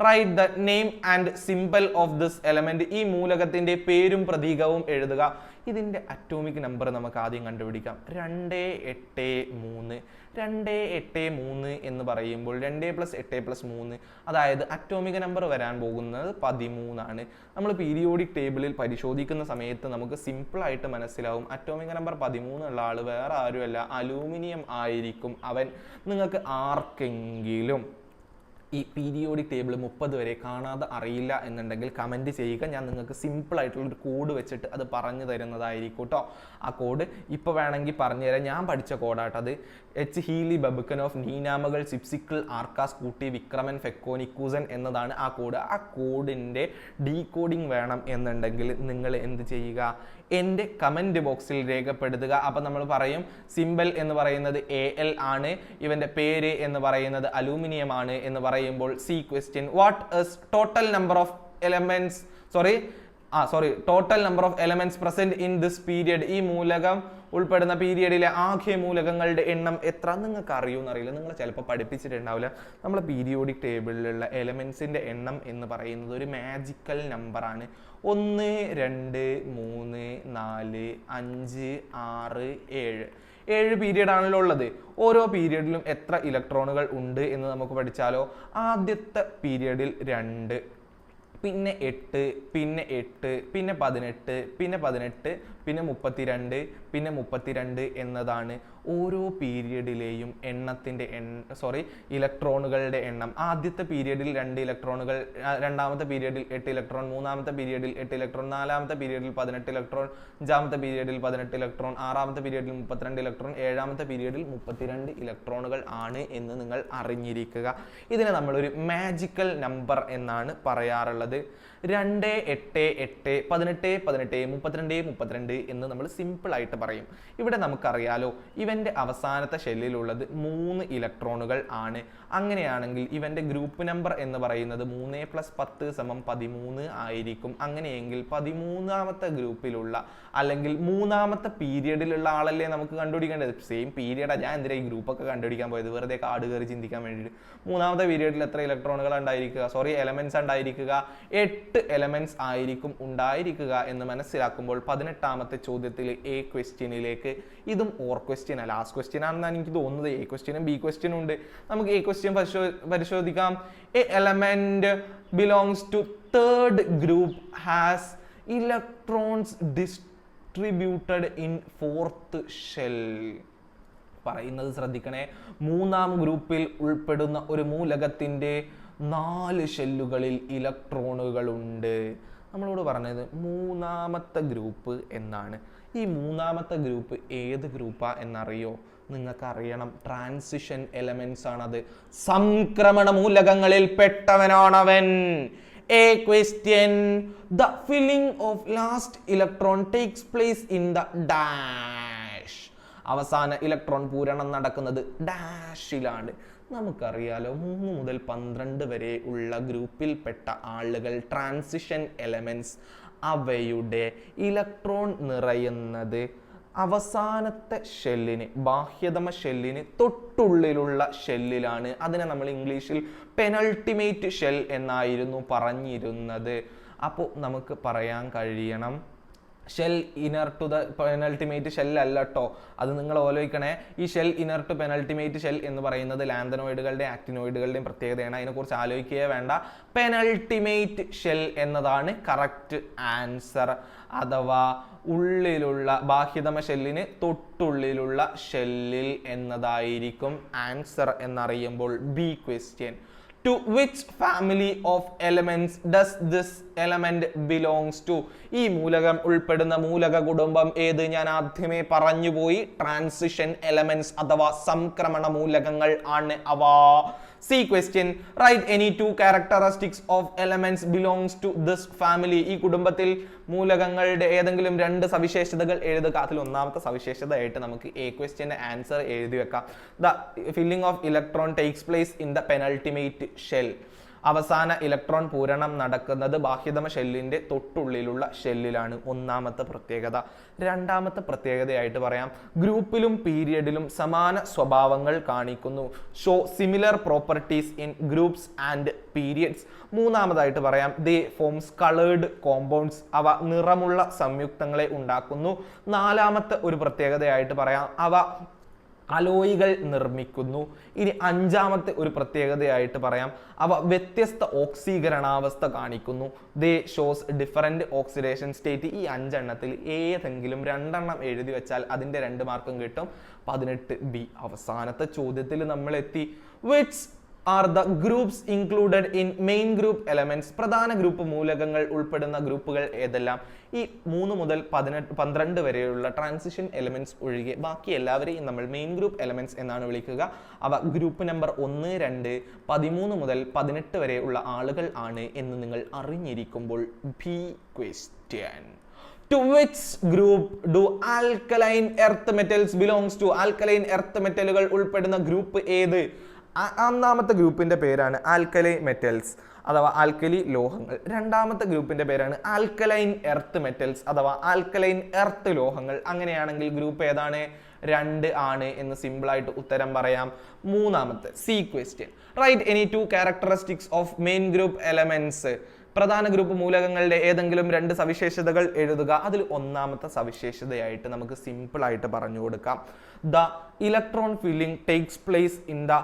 write the name and symbol of this element. ഈ മൂലകത്തിന്റെ പേരും പ്രതീകവും എഴുതുക. ഇതിന്റെ അറ്റോമിക് നമ്പർ നമുക്ക് ആദ്യം കണ്ടുപിടിക്കാം. 283. 283 എന്ന് പറയുമ്പോൾ 2 + 8 + 3, അതായത് അറ്റോമിക് നമ്പർ വരാൻ പോകുന്നത് 13 ആണ്. നമ്മൾ പീരിയോഡിക് ടേബിളിൽ പരിശോധിക്കുന്ന സമയത്ത് നമുക്ക് സിമ്പിൾ ആയിട്ട് മനസ്സിലാവും അറ്റോമിക് നമ്പർ 13 ഉള്ള ആൾ വേറെ ആരുമല്ല, അലൂമിനിയം ആയിരിക്കും അവൻ. നിങ്ങൾക്ക് ആർക്കെങ്കിലും ഈ പീരിയോഡിക് ടേബിൾ 30 വരെ കാണാതെ അറിയില്ല എന്നുണ്ടെങ്കിൽ കമൻറ്റ് ചെയ്യുക. ഞാൻ നിങ്ങൾക്ക് സിമ്പിൾ ആയിട്ടുള്ളൊരു കോഡ് വെച്ചിട്ട് അത് പറഞ്ഞു തരുന്നതായിരിക്കും കേട്ടോ. ആ കോഡ് ഇപ്പോൾ വേണമെങ്കിൽ പറഞ്ഞു തരാം. ഞാൻ പഠിച്ച കോഡാട്ടത്. എച്ച് ഹീലി ബബുക്കനോഫ് നീനാമകൾ സിപ്സിക്കിൾ ആർക്കാസ് കൂട്ടി വിക്രമൻ ഫെക്കോനിക്കൂസൻ എന്നതാണ് ആ കോഡ്. ആ കോഡിൻ്റെ ഡീകോഡിങ് വേണം എന്നുണ്ടെങ്കിൽ നിങ്ങൾ എന്ത് ചെയ്യുക? എൻ്റെ കമൻറ്റ് ബോക്സിൽ രേഖപ്പെടുത്തുക. അപ്പം നമ്മൾ പറയും സിംബൽ എന്ന് പറയുന്നത് AL ആണ്, ഇവൻ്റെ പേര് എന്ന് പറയുന്നത് അലൂമിനിയം ആണ് എന്ന് പറയും. പറയുമ്പോൾ C question what is total number of elements total number of elements present in this period. ഈ മൂലകം ഉൾപ്പെടുന്ന പീരിയഡിലെ ആകെ മൂലകങ്ങളുടെ എണ്ണം എത്ര? നിങ്ങൾക്ക് അറിയുമെന്നറിയില്ല, നിങ്ങൾ ചിലപ്പോൾ പഠിപ്പിച്ചിട്ടുണ്ടാവില്ല. നമ്മളെ പീരിയോഡിക് ടേബിളിലുള്ള എലമെന്റ്സിന്റെ എണ്ണം എന്ന് പറയുന്നത് ഒരു മാജിക്കൽ നമ്പറാണ്. 1 2 3 4 5 6 7 പീരിയഡ് ആണല്ലോ ഉള്ളത്. ഓരോ പീരിയഡിലും എത്ര ഇലക്ട്രോണുകൾ ഉണ്ട് എന്ന് നമുക്ക് പഠിച്ചാലോ. ആദ്യത്തെ പീരിയഡിൽ 2, പിന്നെ 8, പിന്നെ 8, പിന്നെ 18, പിന്നെ 18, പിന്നെ 32, പിന്നെ 32 എന്നതാണ് ഓരോ പീരിയഡിലെയും ഇലക്ട്രോണുകളുടെ എണ്ണം. ആദ്യത്തെ പീരിയഡിൽ 2 ഇലക്ട്രോണുകൾ, രണ്ടാമത്തെ പീരിയഡിൽ 8 ഇലക്ട്രോൺ, മൂന്നാമത്തെ പീരിയഡിൽ 8 ഇലക്ട്രോൺ, നാലാമത്തെ പീരിയഡിൽ 18 ഇലക്ട്രോൺ, അഞ്ചാമത്തെ പീരിയഡിൽ 18 ഇലക്ട്രോൺ, ആറാമത്തെ പീരിയഡിൽ 32 ഇലക്ട്രോൺ, ഏഴാമത്തെ പീരിയഡിൽ 32 ഇലക്ട്രോണുകൾ ആണ് എന്ന് നിങ്ങൾ അറിഞ്ഞിരിക്കുക. ഇതിനെ നമ്മളൊരു മാജിക്കൽ നമ്പർ എന്നാണ് പറയാറുള്ളത്. 2 8 8 18 18 32 32 എന്ന് നമ്മൾ സിമ്പിൾ ആയിട്ട് പറയും. ഇവിടെ നമുക്കറിയാലോ ഇവന്റെ അവസാനത്തെ ഷെല്ലിലുള്ളത് 3 ഇലക്ട്രോണുകൾ ആണ്. അങ്ങനെയാണെങ്കിൽ ഇവന്റെ ഗ്രൂപ്പ് നമ്പർ എന്ന് പറയുന്നത് 3 + 10 = 13 ആയിരിക്കും. അങ്ങനെയെങ്കിൽ 13ാമത്തെ ഗ്രൂപ്പിലുള്ള അല്ലെങ്കിൽ 3ാമത്തെ പീരിയഡിലുള്ള ആളല്ലേ നമുക്ക് കണ്ടുപിടിക്കേണ്ടത്. സെയിം പീരിയഡാ, ഞാൻ എന്തിനാ ഈ ഗ്രൂപ്പൊക്കെ കണ്ടുപിടിക്കാൻ പോയത്, വെറുതെ കാട് കയറി ചിന്തിക്കാൻ വേണ്ടിയിട്ട്. 3ാമത്തെ പീരിയഡിൽ എത്ര ഇലക്ട്രോണുകൾ ഉണ്ടായിരിക്കുക, എലമെന്റ്സ് ഉണ്ടായിരിക്കുക? 8 എലമെന്റ്സ് ആയിരിക്കും ഉണ്ടായിരിക്കുക എന്ന് മനസ്സിലാക്കുമ്പോൾ 18ാമത്തെ ചോദ്യത്തിൽ എ ക്വസ്റ്റ്യനിലേക്ക്, ഇതും ഓർ ക്വസ്റ്റ്യൻ ലാസ്റ്റ് ക്വസ്റ്റ്യൻ ആണെന്നാണ് എനിക്ക് തോന്നുന്നത്. എ ക്വസ്റ്റ്യനും ബി ക്വസ്റ്റ്യനും ഉണ്ട്. നമുക്ക് എ ക്വസ്റ്റ്യൻ പരിശോധിക്കാം. A element belongs to third group has electrons distributed in fourth shell. പറയുന്നത് ശ്രദ്ധിക്കണേ. 3ാം ഗ്രൂപ്പിൽ ഉൾപ്പെടുന്ന ഒരു മൂലകത്തിന്റെ 4 ഷെല്ലുകളിൽ ഇലക്ട്രോണുകളുണ്ട്. നമ്മളോട് പറഞ്ഞത് 3ാമത്തെ ഗ്രൂപ്പ് എന്നാണ്. ഈ 3ാമത്തെ ഗ്രൂപ്പ് ഏത് ഗ്രൂപ്പാ എന്നറിയോ? നിങ്ങൾക്ക് അറിയണം, ട്രാൻസിഷൻ എലമെന്റ്സ് ആണത്. സംക്രമണ മൂലകങ്ങളിൽ പെട്ടവനാണവൻ. A question, the filling of last electron takes place in the dash. അവസാന ഇലക്ട്രോൺ പൂരണം നടക്കുന്നത് ഡാഷിലാണ്. നമുക്കറിയാലോ 3 മുതൽ 12 വരെ ഉള്ള ഗ്രൂപ്പിൽപ്പെട്ട ആളുകൾ ട്രാൻസിഷൻ എലമെന്റ്സ്. അവയുടെ ഇലക്ട്രോൺ നിറയുന്നത് അവസാനത്തെ ഷെല്ലിന്, ബാഹ്യതമ ഷെല്ലിന് തൊട്ടുള്ളിലുള്ള ഷെല്ലിലാണ്. അതിനെ നമ്മൾ ഇംഗ്ലീഷിൽ പെനൾട്ടിമേറ്റ് ഷെൽ എന്നായിരുന്നു പറഞ്ഞിരുന്നത്. അപ്പോൾ നമുക്ക് പറയാൻ കഴിയണം shell inner to the penultimate shell അല്ല കേട്ടോ, അത് നിങ്ങൾ ആലോചിക്കണേ. ഈ shell inner to penultimate shell എന്ന് പറയുന്നത് ലാന്തനോയിഡുകളുടെയും ആക്ടിനോയിഡുകളുടെയും പ്രത്യേകതയാണ്. അതിനെക്കുറിച്ച് ആലോചിക്കുകയേ വേണ്ട. പെനൾട്ടിമേറ്റ് ഷെൽ എന്നതാണ് കറക്റ്റ് ആൻസർ. അഥവാ ഉള്ളിലുള്ള ബാഹ്യതമ ഷെല്ലിന് തൊട്ടുള്ളിലുള്ള ഷെല്ലിൽ എന്നതായിരിക്കും ആൻസർ എന്നറിയുമ്പോൾ B question. To which family of elements does this element belongs to? ഈ മൂലകം ഉൾപ്പെടുന്ന മൂലക കുടുംബം ഏത്? ഞാൻ ആദ്യമേ പറഞ്ഞുപോയി, ട്രാൻസിഷൻ എലമെന്റ്സ് അഥവാ സംക്രമണ മൂലകങ്ങൾ ആണ് അവ. C question, write any 2 characteristics of elements belongs to this family. ഈ കുടുംബത്തിൽ മൂലകങ്ങളുടെ ഏതെങ്കിലും 2 സവിശേഷതകൾ എഴുതുക. അതിൽ ഒന്നാമത്തെ സവിശേഷതയായിട്ട് നമുക്ക് എ ക്വസ്റ്റ്യന്റെ ആൻസർ എഴുതി വെക്കാം. The filling of electron takes place in the penultimate shell. അവസാന ഇലക്ട്രോൺ പൂരണം നടക്കുന്നത് ബാഹ്യതമ ഷെല്ലിന്റെ തൊട്ടുള്ളിലുള്ള ഷെല്ലിലാണ്. ഒന്നാമത്തെ പ്രത്യേകത. രണ്ടാമത്തെ പ്രത്യേകതയായിട്ട് പറയാം, ഗ്രൂപ്പിലും പീരിയഡിലും സമാന സ്വഭാവങ്ങൾ കാണിക്കുന്നു. Show similar properties in groups and periods. മൂന്നാമതായിട്ട് പറയാം, ദേ ഫോംസ് കളേർഡ് കോമ്പൗണ്ട്സ്. അവ നിറമുള്ള സംയുക്തങ്ങളെ ഉണ്ടാക്കുന്നു. നാലാമത്തെ ഒരു പ്രത്യേകതയായിട്ട് പറയാം, അവ അലോയികൾ നിർമ്മിക്കുന്നു. ഇനി അഞ്ചാമത്തെ ഒരു പ്രത്യേകതയായിട്ട് പറയാം, അവ വ്യത്യസ്ത ഓക്സീകരണാവസ്ഥ കാണിക്കുന്നു. ദേ ഷോസ് ഡിഫറൻറ്റ് ഓക്സിഡേഷൻ സ്റ്റേറ്റ്. ഈ 5 എണ്ണത്തിൽ ഏതെങ്കിലും 2 എണ്ണം എഴുതി വെച്ചാൽ അതിൻ്റെ 2 മാർക്കും കിട്ടും. 18B. അവസാനത്തെ ചോദ്യത്തിൽ നമ്മൾ എത്തി. Which are the groups included in main group elements. പ്രധാന ഗ്രൂപ്പ് മൂലകങ്ങൾ ഉൾപ്പെടുന്ന ഗ്രൂപ്പുകൾ ഏതെല്ലാം? ഈ 3 മുതൽ 12 വരെയുള്ള ട്രാൻസിഷൻ എലമെന്റ്സ് ഒഴികെ ബാക്കി എല്ലാവരെയും നമ്മൾ മെയിൻ ഗ്രൂപ്പ് എലമെന്റ്സ് എന്നാണ് വിളിക്കുക. അവ ഗ്രൂപ്പ് നമ്പർ 1, 2, 13 മുതൽ 18 വരെ ഉള്ള ആളുകൾ ആണ് എന്ന് നിങ്ങൾ അറിഞ്ഞിരിക്കുമ്പോൾ B question. To which group do alkaline earth metals belongs to? Alkaline earth മെറ്റലുകൾ ഉൾപ്പെടുന്ന ഗ്രൂപ്പ് ഏത്? ഒന്നാമത്തെ ഗ്രൂപ്പിന്റെ പേരാണ് ആൽക്കലൈ മെറ്റൽസ് അഥവാ ആൽക്കലി ലോഹങ്ങൾ. രണ്ടാമത്തെ ഗ്രൂപ്പിന്റെ പേരാണ് ആൽക്കലൈൻ എർത്ത് മെറ്റൽസ് അഥവാ ആൽക്കലൈൻ എർത്ത് ലോഹങ്ങൾ. അങ്ങനെയാണെങ്കിൽ ഗ്രൂപ്പ് ഏതാണ്? 2 ആണ് എന്ന് സിമ്പിൾ ആയിട്ട് ഉത്തരം പറയാം. മൂന്നാമത്തെ C question, write any 2 characteristics of main group elements. പ്രധാന ഗ്രൂപ്പ് മൂലകങ്ങളുടെ ഏതെങ്കിലും 2 സവിശേഷതകൾ എഴുതുക. അതിൽ ഒന്നാമത്തെ സവിശേഷതയായിട്ട് നമുക്ക് സിമ്പിൾ ആയിട്ട് പറഞ്ഞു കൊടുക്കാം. The electron filling takes place in the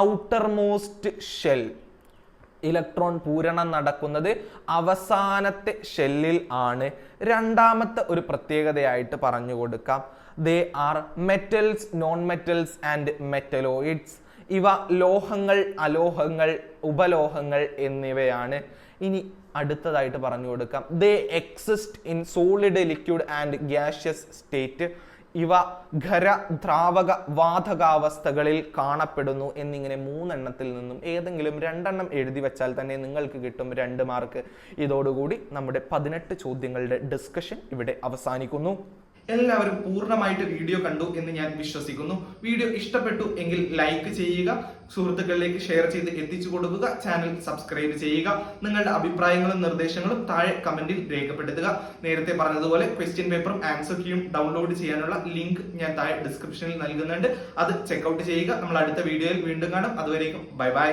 outermost shell. Electron പൂരണം നടക്കുന്നത് അവസാനത്തെ ഷെല്ലിൽ ആണ്. രണ്ടാമത്തെ ഒരു പ്രത്യേകതയായിട്ട് പറഞ്ഞു കൊടുക്കാം, they are metals, non metals and metalloids. ഇവ ലോഹങ്ങൾ, അലോഹങ്ങൾ, ഉപലോഹങ്ങൾ എന്നിവയാണ്. ഇനി അടുത്തതായിട്ട് പറഞ്ഞു കൊടുക്കാം, they exist in solid, liquid and gaseous state. ഇവ ഖര, ദ്രാവക, വാതകാവസ്ഥകളിൽ കാണപ്പെടുന്നു എന്നിങ്ങനെ 3 എണ്ണത്തിൽ നിന്നും ഏതെങ്കിലും 2 എണ്ണം എഴുതി വെച്ചാൽ തന്നെ നിങ്ങൾക്ക് കിട്ടും 2 മാർക്ക്. ഇതോടുകൂടി നമ്മുടെ 18 ചോദ്യങ്ങളുടെ ഡിസ്കഷൻ ഇവിടെ അവസാനിക്കുന്നു. എല്ലാവരും പൂർണ്ണമായിട്ട് വീഡിയോ കണ്ടു എന്ന് ഞാൻ വിശ്വസിക്കുന്നു. വീഡിയോ ഇഷ്ടപ്പെട്ടു എങ്കിൽ ലൈക്ക് ചെയ്യുക, സുഹൃത്തുക്കളിലേക്ക് ഷെയർ ചെയ്ത് എത്തിച്ചു കൊടുക്കുക, ചാനൽ സബ്സ്ക്രൈബ് ചെയ്യുക. നിങ്ങളുടെ അഭിപ്രായങ്ങളും നിർദ്ദേശങ്ങളും താഴെ കമന്റിൽ രേഖപ്പെടുത്തുക. നേരത്തെ പറഞ്ഞതുപോലെ ക്വസ്റ്റ്യൻ പേപ്പറും ആൻസർ കീയും ഡൗൺലോഡ് ചെയ്യാനുള്ള ലിങ്ക് ഞാൻ താഴെ ഡിസ്ക്രിപ്ഷനിൽ നൽകുന്നുണ്ട്. അത് ചെക്ക്ഔട്ട് ചെയ്യുക. നമ്മൾ അടുത്ത വീഡിയോയിൽ വീണ്ടും കാണും. അതുവരേക്കും ബൈ ബൈ.